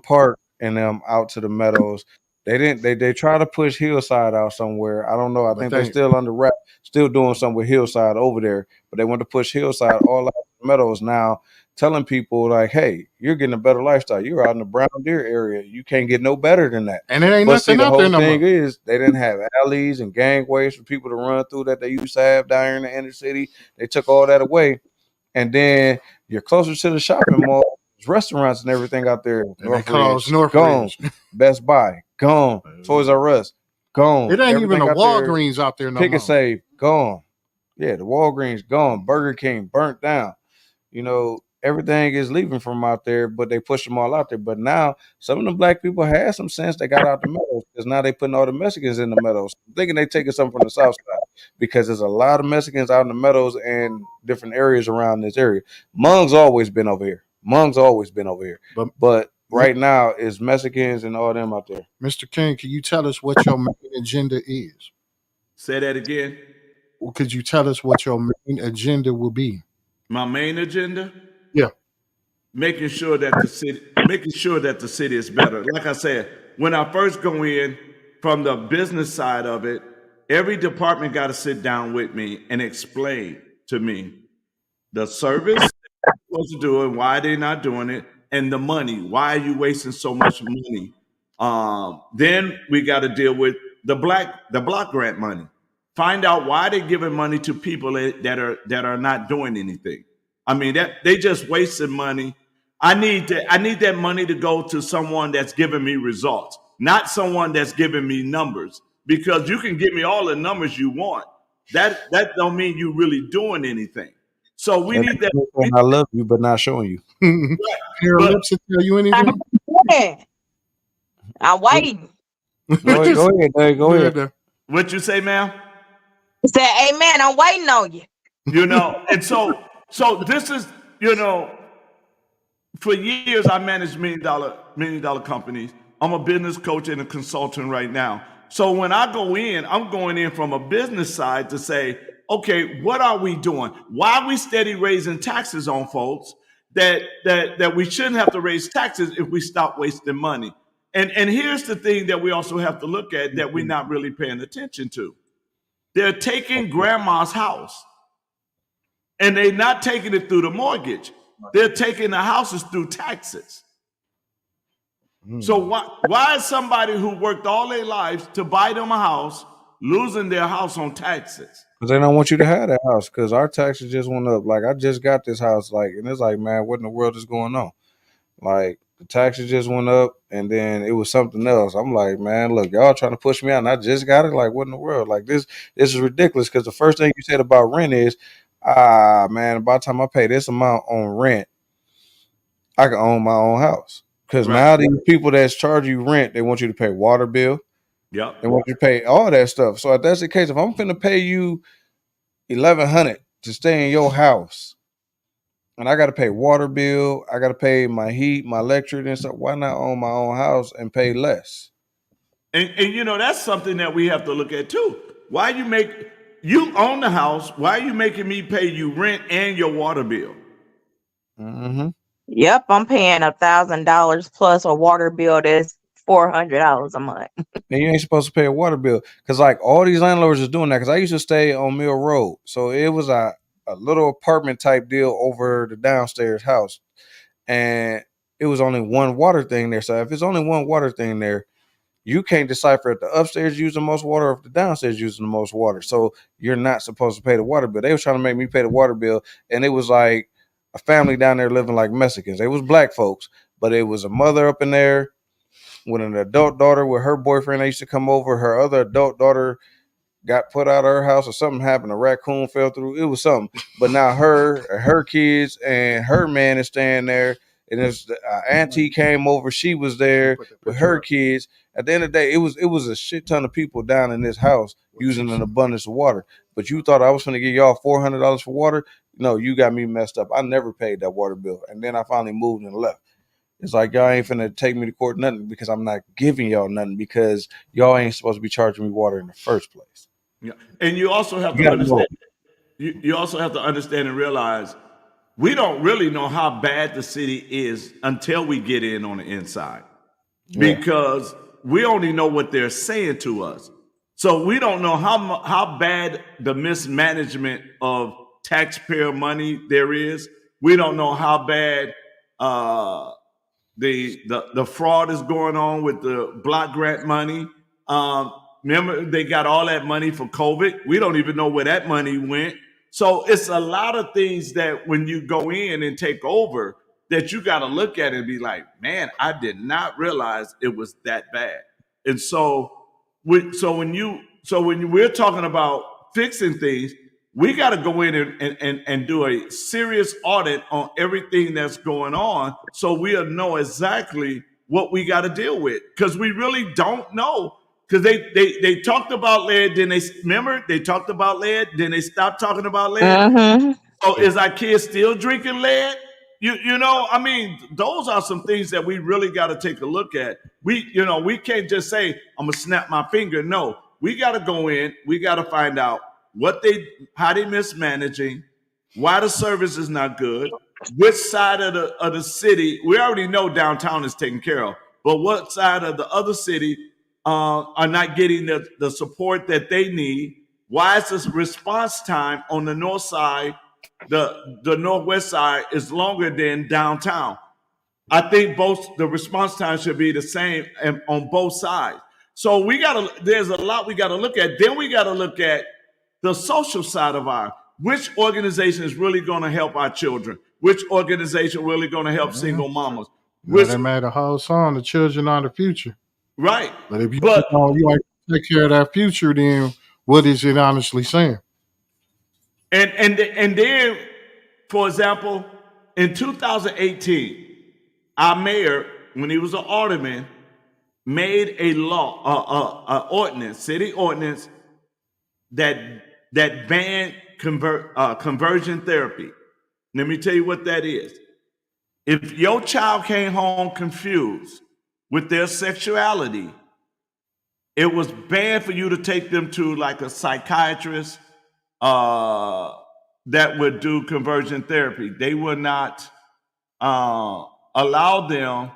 S1: Park and them out to the meadows. They didn't. They try to push Hillside out somewhere. I don't know. I think they're still under wrap, still doing something with Hillside over there. But they want to push Hillside all out the meadows now, telling people like, "Hey, you're getting a better lifestyle. You're out in the Brown Deer area. You can't get no better than that."
S2: And it ain't nothing out there no more.
S1: The whole thing is they didn't have alleys and gangways for people to run through that they used to have down here in the inner city. They took all that away, and then you're closer to the shopping mall. There's restaurants and everything out there.
S2: Northridge
S1: gone. Best Buy gone. Toys R Us gone.
S2: It ain't even a Walgreens out there no more.
S1: Pick and Save gone. Yeah, the Walgreens gone. Burger King burnt down. You know, everything is leaving from out there, but they push them all out there. But now some of the black people had some sense. They got out the meadows because now they putting all the Mexicans in the meadows. I'm thinking they taking something from the south side because there's a lot of Mexicans out in the meadows and different areas around this area. Mung's always been over here. But right now it's Mexicans and all them out there.
S2: Mr. King, can you tell us what your main agenda is?
S5: Say that again.
S2: Well, could you tell us what your main agenda will be?
S5: My main agenda?
S2: Yeah.
S5: Making sure that the city is better. Like I said, when I first go in from the business side of it, every department got to sit down with me and explain to me the service they're supposed to do and why they're not doing it, and the money. Why are you wasting so much money? Then we got to deal with the block grant money. Find out why they're giving money to people that are not doing anything. I mean, that they just wasting money. I need that money to go to someone that's giving me results, not someone that's giving me numbers. Because you can give me all the numbers you want. That don't mean you really doing anything. So we need that.
S1: I love you, but not showing you.
S2: Your lips to tell you anything?
S6: I'm waiting.
S1: Go ahead, Dave. Go ahead.
S5: What you say, ma'am?
S6: Say amen. I'm waiting on you.
S5: You know, and so this is, you know, for years I managed million dollar companies. I'm a business coach and a consultant right now. So when I go in, I'm going in from a business side to say, okay, what are we doing? Why are we steady raising taxes on folks that we shouldn't have to raise taxes if we stop wasting money? And here's the thing that we also have to look at that we're not really paying attention to. They're taking grandma's house, and they're not taking it through the mortgage. They're taking the houses through taxes. So why is somebody who worked all their lives to buy them a house losing their house on taxes?
S1: Because they don't want you to have that house. Because our taxes just went up. Like I just got this house, like, and it's like, man, what in the world is going on? Like the taxes just went up, and then it was something else. I'm like, man, look, y'all trying to push me out, and I just got it. Like, what in the world? Like this is ridiculous. Because the first thing you said about rent is, man, by the time I pay this amount on rent, I can own my own house. Because now these people that's charge you rent, they want you to pay water bill.
S5: Yep.
S1: They want you to pay all that stuff. So if that's the case, if I'm finna pay you $1,100 to stay in your house, and I got to pay water bill, I got to pay my heat, my electric, and stuff. Why not own my own house and pay less?
S5: And you know, that's something that we have to look at too. Why you own the house? Why are you making me pay you rent and your water bill?
S1: Mm-hmm.
S6: Yep, I'm paying $1,000 plus a water bill that's $400 a month.
S1: And you ain't supposed to pay a water bill because, like, all these landlords is doing that. Because I used to stay on Mill Road, so it was a little apartment type deal over the downstairs house, and it was only one water thing there. So if it's only one water thing there, you can't decipher if the upstairs using the most water or if the downstairs using the most water. So you're not supposed to pay the water bill. They was trying to make me pay the water bill, and it was like a family down there living like Mexicans. They was black folks, but it was a mother up in there with an adult daughter with her boyfriend. They used to come over. Her other adult daughter got put out of her house or something happened. A raccoon fell through. It was something. But now her kids and her man is staying there. And his auntie came over. She was there with her kids. At the end of the day, it was a shit ton of people down in this house using an abundance of water. But you thought I was going to give y'all $400 for water? No, you got me messed up. I never paid that water bill. And then I finally moved and left. It's like y'all ain't finna take me to court nothing because I'm not giving y'all nothing because y'all ain't supposed to be charging me water in the first place.
S5: Yeah. And you also have to understand. You also have to understand and realize we don't really know how bad the city is until we get in on the inside, because we only know what they're saying to us. So we don't know how bad the mismanagement of taxpayer money there is. We don't know how bad the fraud is going on with the block grant money. Remember, they got all that money for COVID. We don't even know where that money went. So it's a lot of things that when you go in and take over, that you got to look at it and be like, man, I did not realize it was that bad. And so when we're talking about fixing things, we got to go in and do a serious audit on everything that's going on so we'll know exactly what we got to deal with, because we really don't know. Because they talked about lead, then they talked about lead, then they stopped talking about lead.
S6: Mm-hmm.
S5: So is our kids still drinking lead? You know, I mean, those are some things that we really got to take a look at. We can't just say, I'm gonna snap my finger. No, we got to go in, we got to find out how they mismanaging, why the service is not good, which side of the city. We already know downtown is taken care of, but what side of the other city are not getting the support that they need? Why is the response time on the north side, the northwest side, is longer than downtown? I think the response time should be the same on both sides. So there's a lot we got to look at. Then we got to look at the social side of which organization is really going to help our children? Which organization really going to help single mamas?
S2: They made a whole song, "The Children Are the Future."
S5: Right.
S2: But if you like take care of that future, then what is it honestly saying?
S5: And then, for example, in 2018, our mayor, when he was an alderman, made a law, city ordinance that banned conversion therapy. Let me tell you what that is. If your child came home confused with their sexuality, it was banned for you to take them to like a psychiatrist that would do conversion therapy. They would not allow them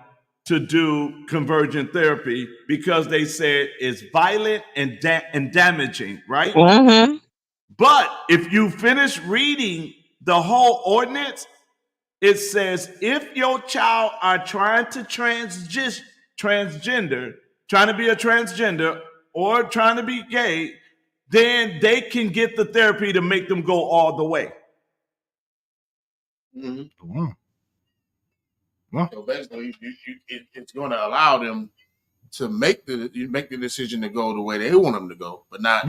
S5: to do convergent therapy because they said it's violent and damaging, right?
S6: Mm-hmm.
S5: But if you finish reading the whole ordinance, it says if your child are trying to transgender, trying to be a transgender or trying to be gay, then they can get the therapy to make them go all the way.
S4: Mm-hmm. Wow. So basically, it's going to allow them to make the decision to go the way they want them to go, but not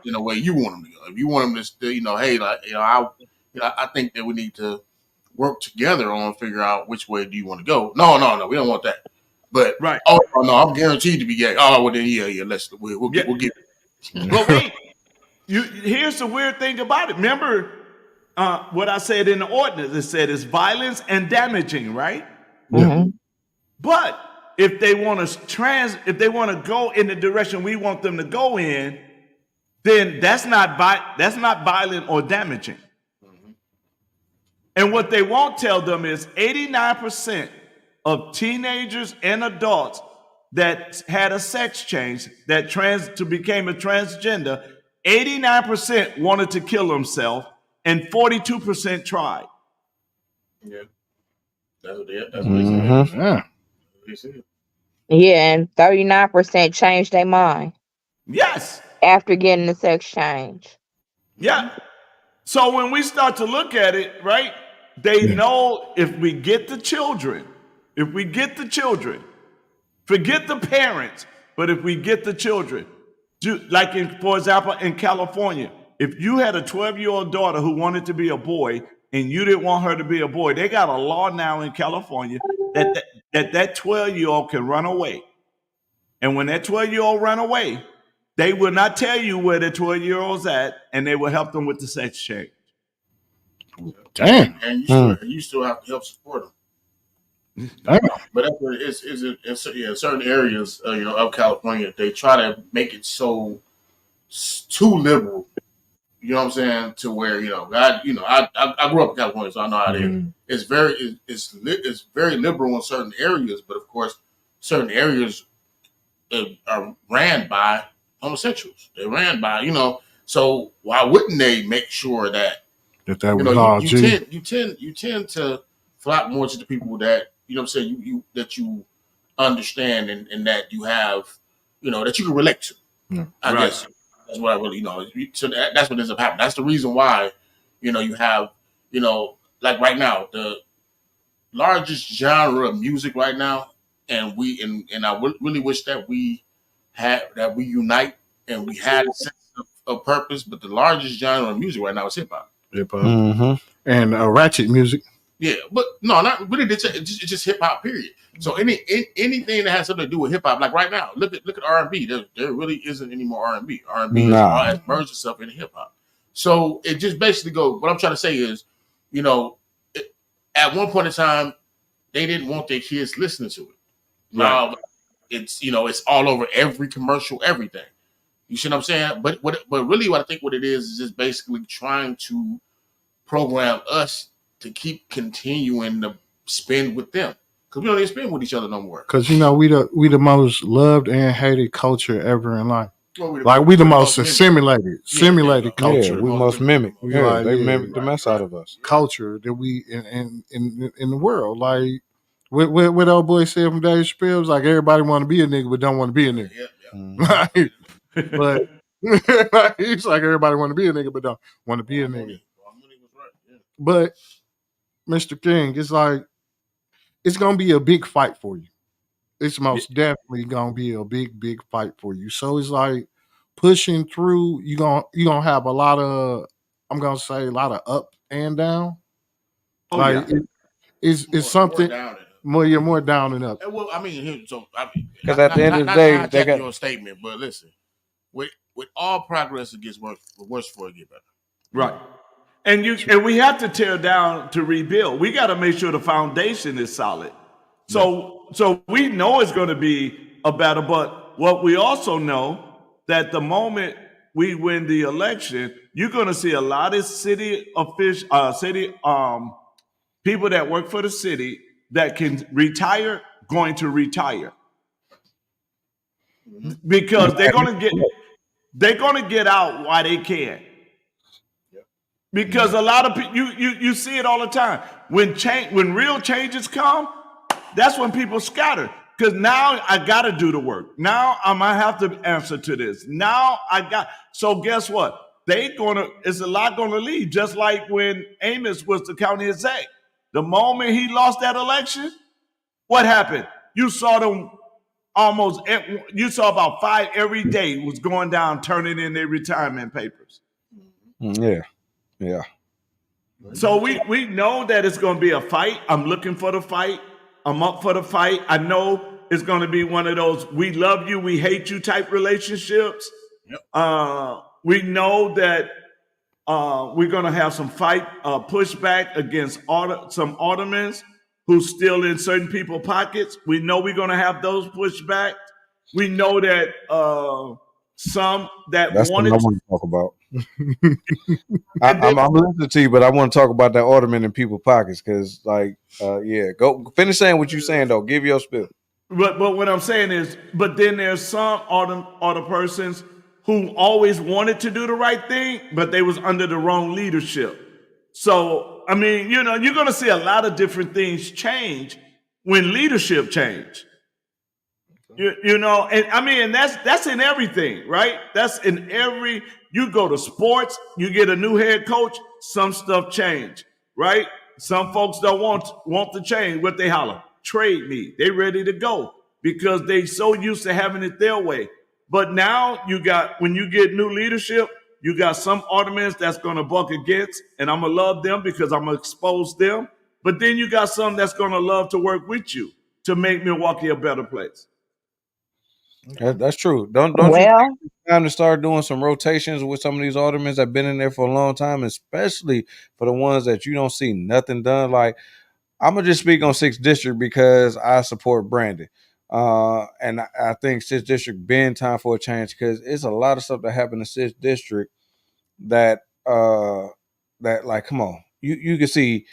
S4: in the way you want them to go. If you want them to still, hey, I think that we need to work together on figure out which way do you want to go. No, we don't want that. But oh no, I'm guaranteed to be gay. Oh well, then we'll get it.
S5: But wait, here's the weird thing about it. Remember what I said in the ordinance? It said it's violence and damaging, right?
S6: Mm-hmm.
S5: But if they want to go in the direction we want them to go in, then that's not violent or damaging. Mm-hmm. And what they won't tell them is 89% of teenagers and adults that had a sex change that became a transgender, 89% wanted to kill themselves and 42% tried.
S4: Yeah. That's what they said.
S6: Yeah, and 39% changed their mind.
S5: Yes.
S6: After getting the sex change.
S5: Yeah. So when we start to look at it, right, they know if we get the children, forget the parents, but if we get the children, for example, in California, if you had a 12-year-old daughter who wanted to be a boy and you didn't want her to be a boy, they got a law now in California that 12-year-old can run away. And when that 12-year-old run away, they will not tell you where the 12-year-old's at, and they will help them with the sex change.
S2: Damn.
S4: And you still have to help support them.
S2: Damn.
S4: But that's what it is. In certain areas, of California, they try to make it so too liberal. You know what I'm saying? To where I grew up in California, so I know how it is. It's very liberal in certain areas, but of course, certain areas are ran by homosexuals. They ran by So why wouldn't they make sure that
S2: was all
S4: you tend to flock more to the people that you that you understand and that you have that you can relate to.
S2: Yeah.
S4: I guess that's what I really So that's what ends up happening. That's the reason why you have like right now the largest genre of music right now, and I really wish that we unite and we had a sense of purpose. But the largest genre of music right now is hip hop.
S2: Mm-hmm. And ratchet music.
S4: Yeah, but no, not really. It's just hip hop. Period. So anything that has something to do with hip hop, like right now, look at R&B. There really isn't any more R&B. R&B has merged itself into hip hop. So it just basically goes. What I'm trying to say is, at one point in time, they didn't want their kids listening to it. Now it's it's all over every commercial, everything. You see what I'm saying? But really, what I think what it is just basically trying to program us to keep continuing to spend with them, because we don't even spend with each other no more.
S2: Because we the most loved and hated culture ever in life. We the most simulated culture.
S1: Yeah, we most mimic. They mimic the mess out of us.
S2: Culture that we in the world. Like what old boy said from Dave Chappelle was like, everybody want to be a nigga but don't want to be a nigga. But he's like, everybody want to be a nigga but don't want to be a nigga. But Mr. King, it's like it's gonna be a big fight for you. It's most definitely gonna be a big fight for you. So it's like pushing through. You gonna have a lot of, I'm gonna say, a lot of up and down. It's something more down and up.
S4: Well, I mean,
S1: because at the end of the day,
S4: they got your statement. But listen, with all progress, it gets worse before it gets better.
S5: Right. And we have to tear down to rebuild. We got to make sure the foundation is solid. So we know it's going to be a battle, but what we also know that the moment we win the election, you're going to see a lot of city officials, people that work for the city that can retire going to retire because they're going to get out while they can. Because a lot of people, you see it all the time. When real changes come, that's when people scatter. Because now I got to do the work. Now I might have to answer to this. So guess what? It's a lot going to leave. Just like when Amos was the county exec. The moment he lost that election, what happened? You saw them you saw about 5 every day was going down, turning in their retirement papers.
S1: Yeah.
S5: So we know that it's going to be a fight. I'm looking for the fight. I'm up for the fight. I know it's going to be one of those we love you, we hate you type relationships. Yep. We know that we're going to have some pushback against some aldermen who's still in certain people's pockets. We know we're going to have those pushback. We know that some
S1: that's
S5: wanted.
S1: What I want to talk about. I'm listening to you, but I want to talk about that alderman in people's pockets because, go finish saying what you're saying though. Give your spill.
S5: But what I'm saying is, but then there's some other persons who always wanted to do the right thing, but they was under the wrong leadership. So I mean, you're going to see a lot of different things change when leadership change. And I mean, that's in everything, right? That's in every. You go to sports, you get a new head coach, some stuff change, right? Some folks don't want to change. What they holler, trade me. They ready to go because they so used to having it their way. But now when you get new leadership, you got some aldermen that's going to buck against, and I'm going to love them because I'm going to expose them. But then you got some that's going to love to work with you to make Milwaukee a better place.
S1: That's true. Don't you think it's time to start doing some rotations with some of these aldermen that have been in there for a long time, especially for the ones that you don't see nothing done? Like, I'm gonna just speak on 6th District because I support Brandon. And I think 6th District been time for a change because it's a lot of stuff that happened in 6th District that like, come on. You can see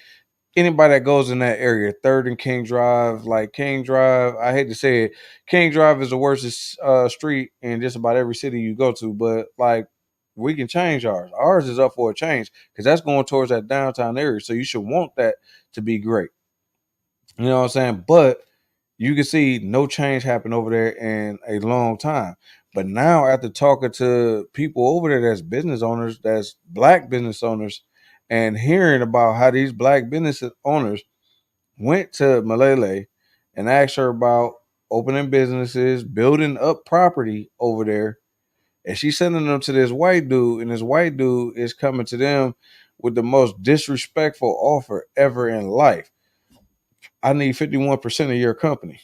S1: anybody that goes in that area, 3rd and King Drive, like King Drive, I hate to say it, King Drive is the worst street in just about every city you go to, but like we can change ours. Ours is up for a change because that's going towards that downtown area. So you should want that to be great. You know what I'm saying? But you can see no change happen over there in a long time. But now after talking to people over there that's business owners, that's black business owners, and hearing about how these black business owners went to Malele and asked her about opening businesses, building up property over there, and she's sending them to this white dude, and this white dude is coming to them with the most disrespectful offer ever in life. I need 51% of your company.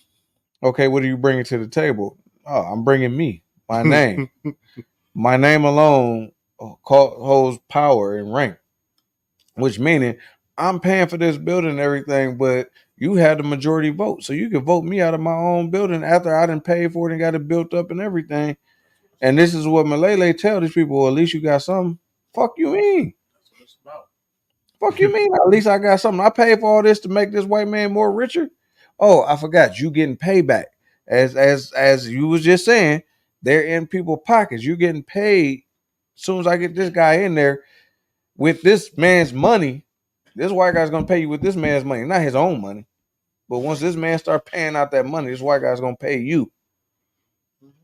S1: Okay, what are you bringing to the table? Oh, I'm bringing me, my name. My name alone holds power and rank, which meaning I'm paying for this building and everything, but you had the majority vote. So you can vote me out of my own building after I didn't pay for it and got it built up and everything. And this is what Malele tell these people, well, at least you got something. Fuck you mean? Fuck you mean? At least I got something. I paid for all this to make this white man more richer. Oh, I forgot. You getting payback. As you was just saying, they're in people's pockets. You getting paid as soon as I get this guy in there with this man's money. This white guy's gonna pay you with this man's money, not his own money. But once this man start paying out that money, this white guy's gonna pay you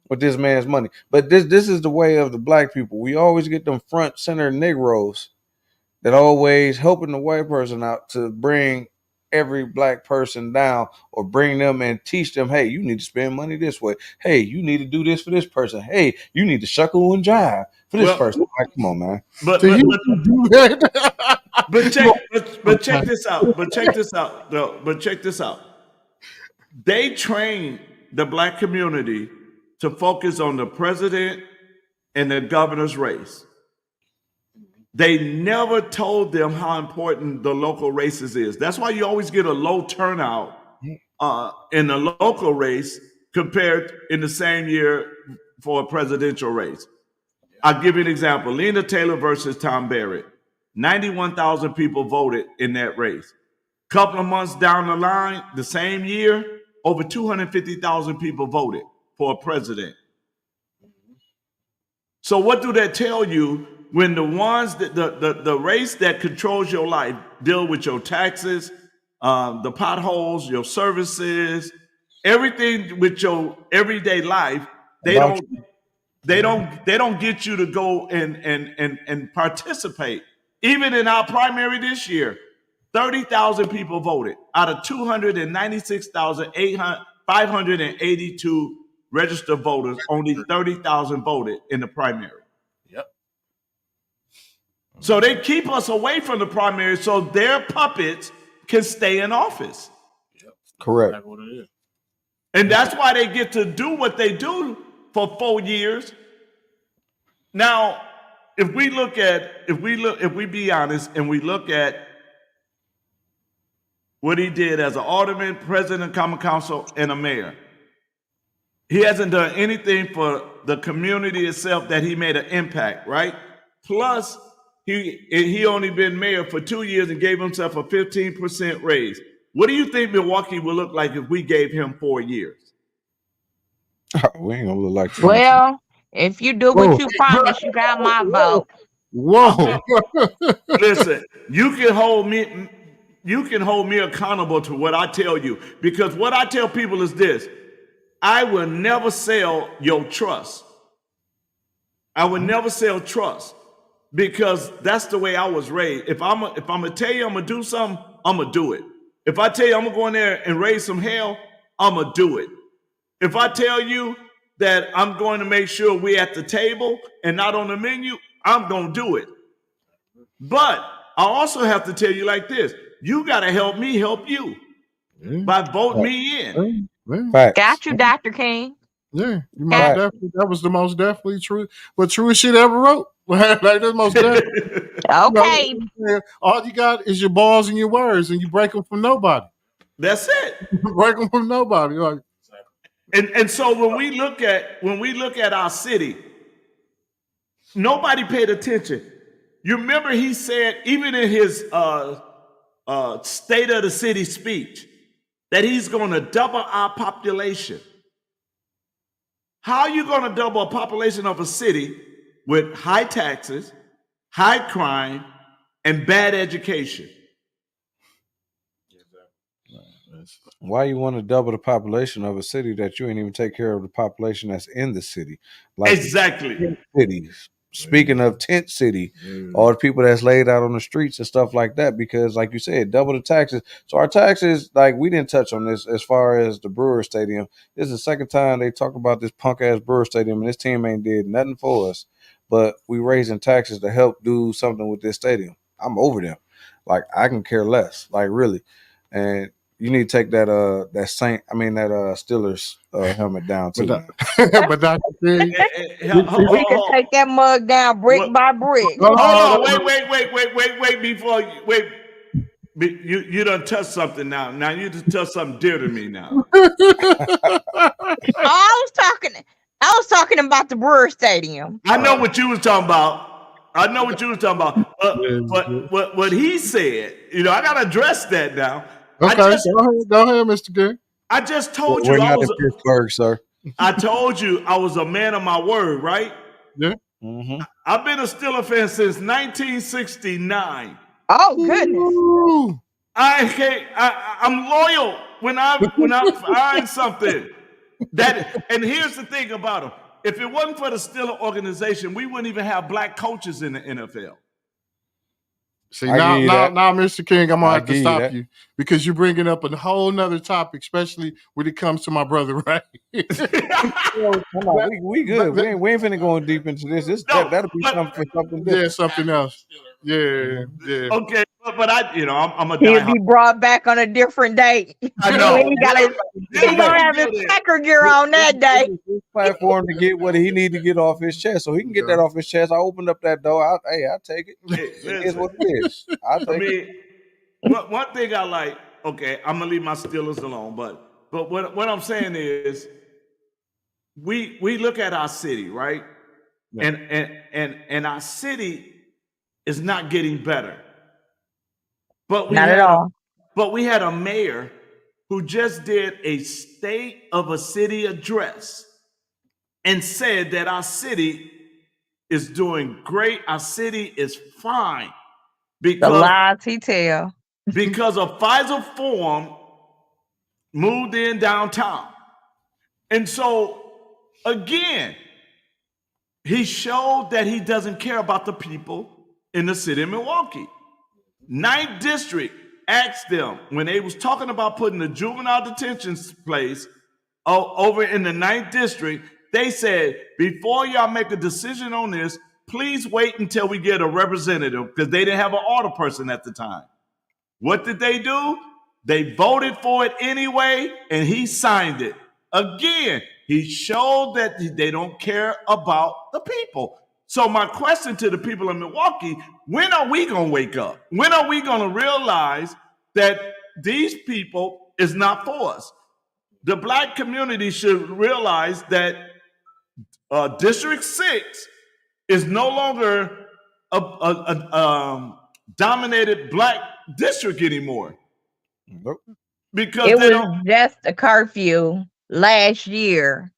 S1: with this man's money. But this is the way of the black people. We always get them front center Negroes that always helping the white person out to bring every black person down or bring them and teach them, hey, you need to spend money this way. Hey, you need to do this for this person. Hey, you need to shuckle and jive for this person. Like, come on, man.
S5: But check this out. But check this out. They train the black community to focus on the president and the governor's race. They never told them how important the local races is. That's why you always get a low turnout in the local race compared in the same year for a presidential race. I'll give you an example. Lena Taylor versus Tom Barrett. 91,000 people voted in that race. Couple of months down the line, the same year, over 250,000 people voted for a president. So what do that tell you when the ones that the race that controls your life deal with your taxes, the potholes, your services, everything with your everyday life, they don't get you to go and participate. Even in our primary this year, 30,000 people voted out of 296,582 registered voters. Only 30,000 voted in the primary.
S4: Yep.
S5: So they keep us away from the primary so their puppets can stay in office.
S4: Yep.
S1: Correct.
S4: That's what it is.
S5: And that's why they get to do what they do for 4 years. Now, if we be honest and we look at what he did as an alderman, president, common council, and a mayor, he hasn't done anything for the community itself that he made an impact, right? Plus, he only been mayor for 2 years and gave himself a 15% raise. What do you think Milwaukee will look like if we gave him 4 years?
S1: We ain't gonna look like
S6: Well, if you do what you promised, you got my vote.
S2: Whoa.
S5: Listen, you can hold me accountable to what I tell you, because what I tell people is this: I will never sell your trust. I will never sell trust, because that's the way I was raised. If I'm gonna tell you I'm gonna do something, I'm gonna do it. If I tell you I'm gonna go in there and raise some hell, I'm gonna do it. If I tell you that I'm going to make sure we're at the table and not on the menu, I'm going to do it. But I also have to tell you like this: you got to help me help you by voting me in.
S1: Facts.
S6: Got you, Dr. King.
S2: Yeah, you most definitely, that was the most definitely true, but truest shit ever wrote. Like that's most definitely.
S6: Okay.
S2: You know, all you got is your balls and your words, and you break them from nobody.
S5: That's it.
S2: Break them from nobody. Like,
S5: and so when we look at our city, nobody paid attention. You remember he said, even in his State of the City speech, that he's going to double our population. How are you going to double a population of a city with high taxes, high crime, and bad education?
S1: Why you want to double the population of a city that you ain't even take care of the population that's in the city? Like
S5: Exactly.
S1: Cities. Speaking of tent city, all the people that's laid out on the streets and stuff like that, because like you said, double the taxes. So our taxes, like we didn't touch on this as far as the Brewer Stadium. This is the second time they talk about this punk ass Brewer Stadium, and this team ain't did nothing for us. But we raising taxes to help do something with this stadium. I'm over them. Like I can care less. Like really. And you need to take that Steelers helmet down too.
S2: but Dr. King,
S6: We can take that mug down brick by brick.
S5: Hold on, wait, before you done touched something now. Now you just touched something dear to me now.
S6: I was talking about the Brewer Stadium.
S5: I know what you was talking about. But what he said, I gotta address that now.
S2: Okay, go ahead, Mr. King.
S5: I just told
S1: We're
S5: you
S1: not in Pittsburgh, sir.
S5: I told you I was a man of my word, right?
S2: Yeah.
S1: Mm-hmm.
S5: I've been a Steelers fan since 1969.
S6: Oh goodness!
S5: I'm loyal when I find something. And here's the thing about them: if it wasn't for the Steelers organization, we wouldn't even have black coaches in the NFL.
S2: See, now, Mr. King, I'm gonna have to stop you because you're bringing up a whole nother topic, especially when it comes to my brother, right?
S1: we good. We ain't finna go deep into this. That'll be something for something different.
S2: Yeah, something else. Yeah.
S5: Okay, but I'm a
S6: He'll be brought back on a different day.
S5: I know.
S6: He gonna have his Packer gear on that day.
S1: This platform to get what he need to get off his chest, so he can get that off his chest. I opened up that door. I'll take it. It is what it is.
S5: One thing I like. Okay, I'm gonna leave my Steelers alone, but what I'm saying is, we look at our city, right? Yeah. And our city is not getting better. But we
S6: not at all.
S5: But we had a mayor who just did a state of a city address and said that our city is doing great, our city is fine
S6: The
S5: because
S6: lies he tell.
S5: because of Pfizer Forum moved in downtown. And so again, he showed that he doesn't care about the people in the city of Milwaukee. Ninth District asked them when they was talking about putting the juvenile detention place over in the Ninth District, they said, before y'all make a decision on this, please wait until we get a representative, because they didn't have an order person at the time. What did they do? They voted for it anyway, and he signed it. Again, he showed that they don't care about the people. So my question to the people in Milwaukee, when are we going to wake up? When are we going to realize that these people is not for us? The black community should realize that District 6 is no longer a dominated black district anymore.
S1: Nope.
S5: Because
S6: It
S5: they
S6: was
S5: don't.
S6: just a curfew last year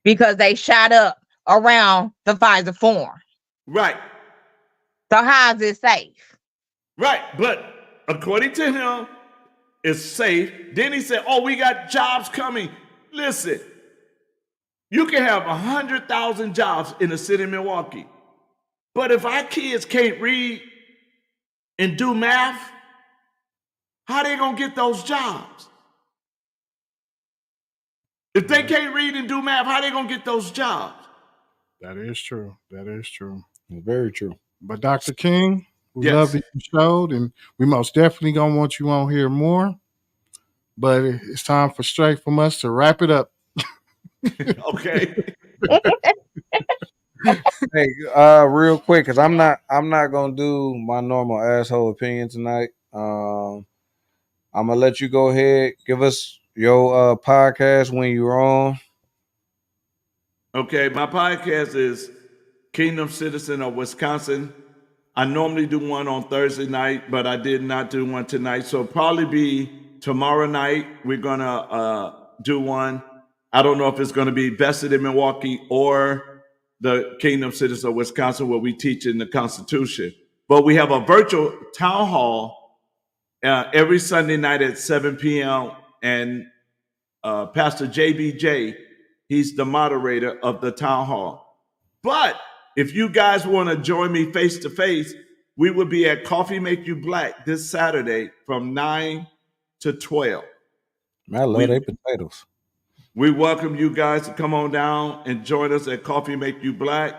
S6: because they shot up around the Pfizer Forum.
S5: Right.
S6: So how is it safe?
S5: Right. But according to him, it's safe. Then he said, oh, we got jobs coming. Listen, you can have 100,000 jobs in the city of Milwaukee. But if our kids can't read and do math, how they going to get those jobs? If they can't read and do math, how they going to get those jobs?
S2: That is true. That is true.
S1: It's very true.
S2: But Dr. King, we
S5: Yes.
S2: love that you showed, and we most definitely gonna want you on here more. But it's time for Str8 from us to wrap it up.
S5: Okay.
S1: Hey, real quick, because I'm not gonna do my normal asshole opinion tonight. I'm gonna let you go ahead, give us your podcast when you're on.
S5: Okay, my podcast is Kingdom Citizen of Wisconsin. I normally do one on Thursday night, but I did not do one tonight. So probably be tomorrow night. We're gonna do one. I don't know if it's gonna be Vested in Milwaukee or the Kingdom Citizen of Wisconsin, where we teach in the Constitution. But we have a virtual town hall every Sunday night at 7 p.m. And Pastor JBJ, he's the moderator of the town hall. But if you guys want to join me face to face, we will be at Coffee Make You Black this Saturday from 9 to 12.
S1: Man, I love their potatoes.
S5: We welcome you guys to come on down and join us at Coffee Make You Black.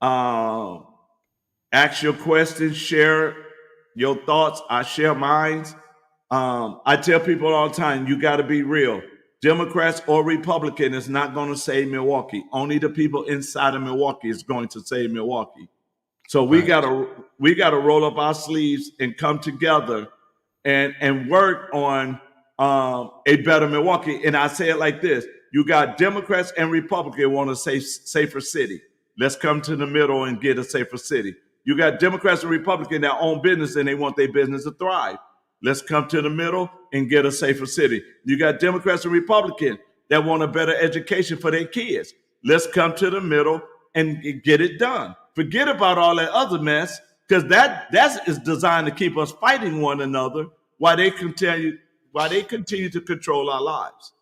S5: Ask your questions, share your thoughts. I share mine. I tell people all the time, you got to be real. Democrats or Republican is not going to save Milwaukee. Only the people inside of Milwaukee is going to save Milwaukee. So we gotta roll up our sleeves and come together and work on a better Milwaukee. And I say it like this: you got Democrats and Republicans want a safer city. Let's come to the middle and get a safer city. You got Democrats and Republicans that own business and they want their business to thrive. Let's come to the middle and get a safer city. You got Democrats and Republicans that want a better education for their kids. Let's come to the middle and get it done. Forget about all that other mess, because that is designed to keep us fighting one another while they continue to control our lives.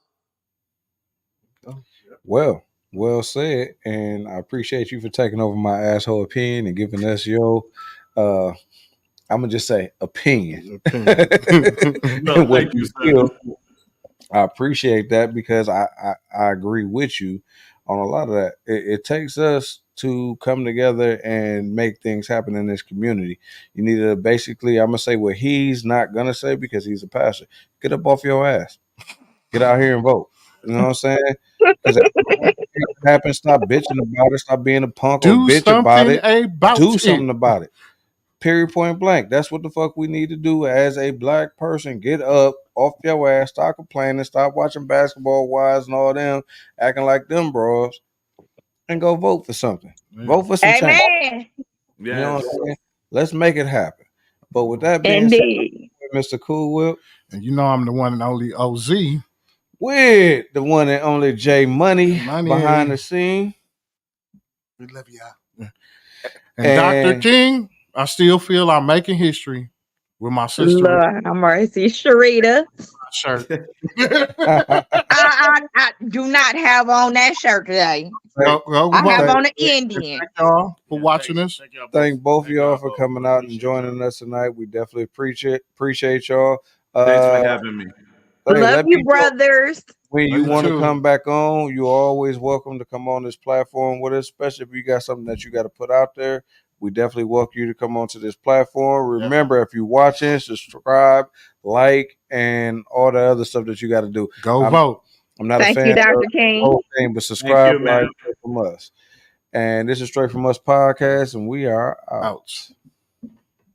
S1: Well said, and I appreciate you for taking over my asshole opinion and giving us your I'm gonna just say opinion.
S5: No, thank you, sir.
S1: I appreciate that, because I agree with you on a lot of that. It takes us to come together and make things happen in this community. You need to basically, I'm gonna say what he's not gonna say because he's a pastor. Get up off your ass. Get out here and vote. You know what I'm saying? Because happen, stop bitching about it. Stop being a punk or
S2: Do
S1: bitch about
S2: something
S1: it.
S2: about
S1: Do
S2: it.
S1: something about it. Period, point blank. That's what the fuck we need to do as a black person. Get up off your ass. Stop complaining. Stop watching Basketball Wives and all them acting like them bros, and go vote for something.
S2: Yeah.
S1: Vote for some change.
S6: Amen.
S1: You know what I'm saying? Let's make it happen. But with that being
S6: Indeed.
S1: said, Mr. Kool Whipp.
S2: And you know I'm the one and only OZ.
S1: With the one and only J Money behind the scene.
S8: We love y'all.
S2: And Dr. King, I still feel I'm making history with my sister.
S6: Lord have mercy, Str8.
S2: Shirt.
S6: I do not have on that shirt today. I have on an Indian.
S2: Thank y'all for watching us.
S1: Thank both of y'all for coming out and joining us tonight. We definitely appreciate y'all.
S5: Thanks for having me.
S6: Love you, brothers.
S1: When you want to come back on, you're always welcome to come on this platform with us, especially if you got something that you got to put out there. We definitely welcome you to come onto this platform. Remember, if you're watching, subscribe, like, and all the other stuff that you got to do.
S2: Go vote.
S1: I'm not
S6: Thank
S1: a fan
S6: you, Dr.
S1: of
S6: King.
S1: the whole thing, but subscribe, like, from us. And this is Straight From Us podcast, and we are out.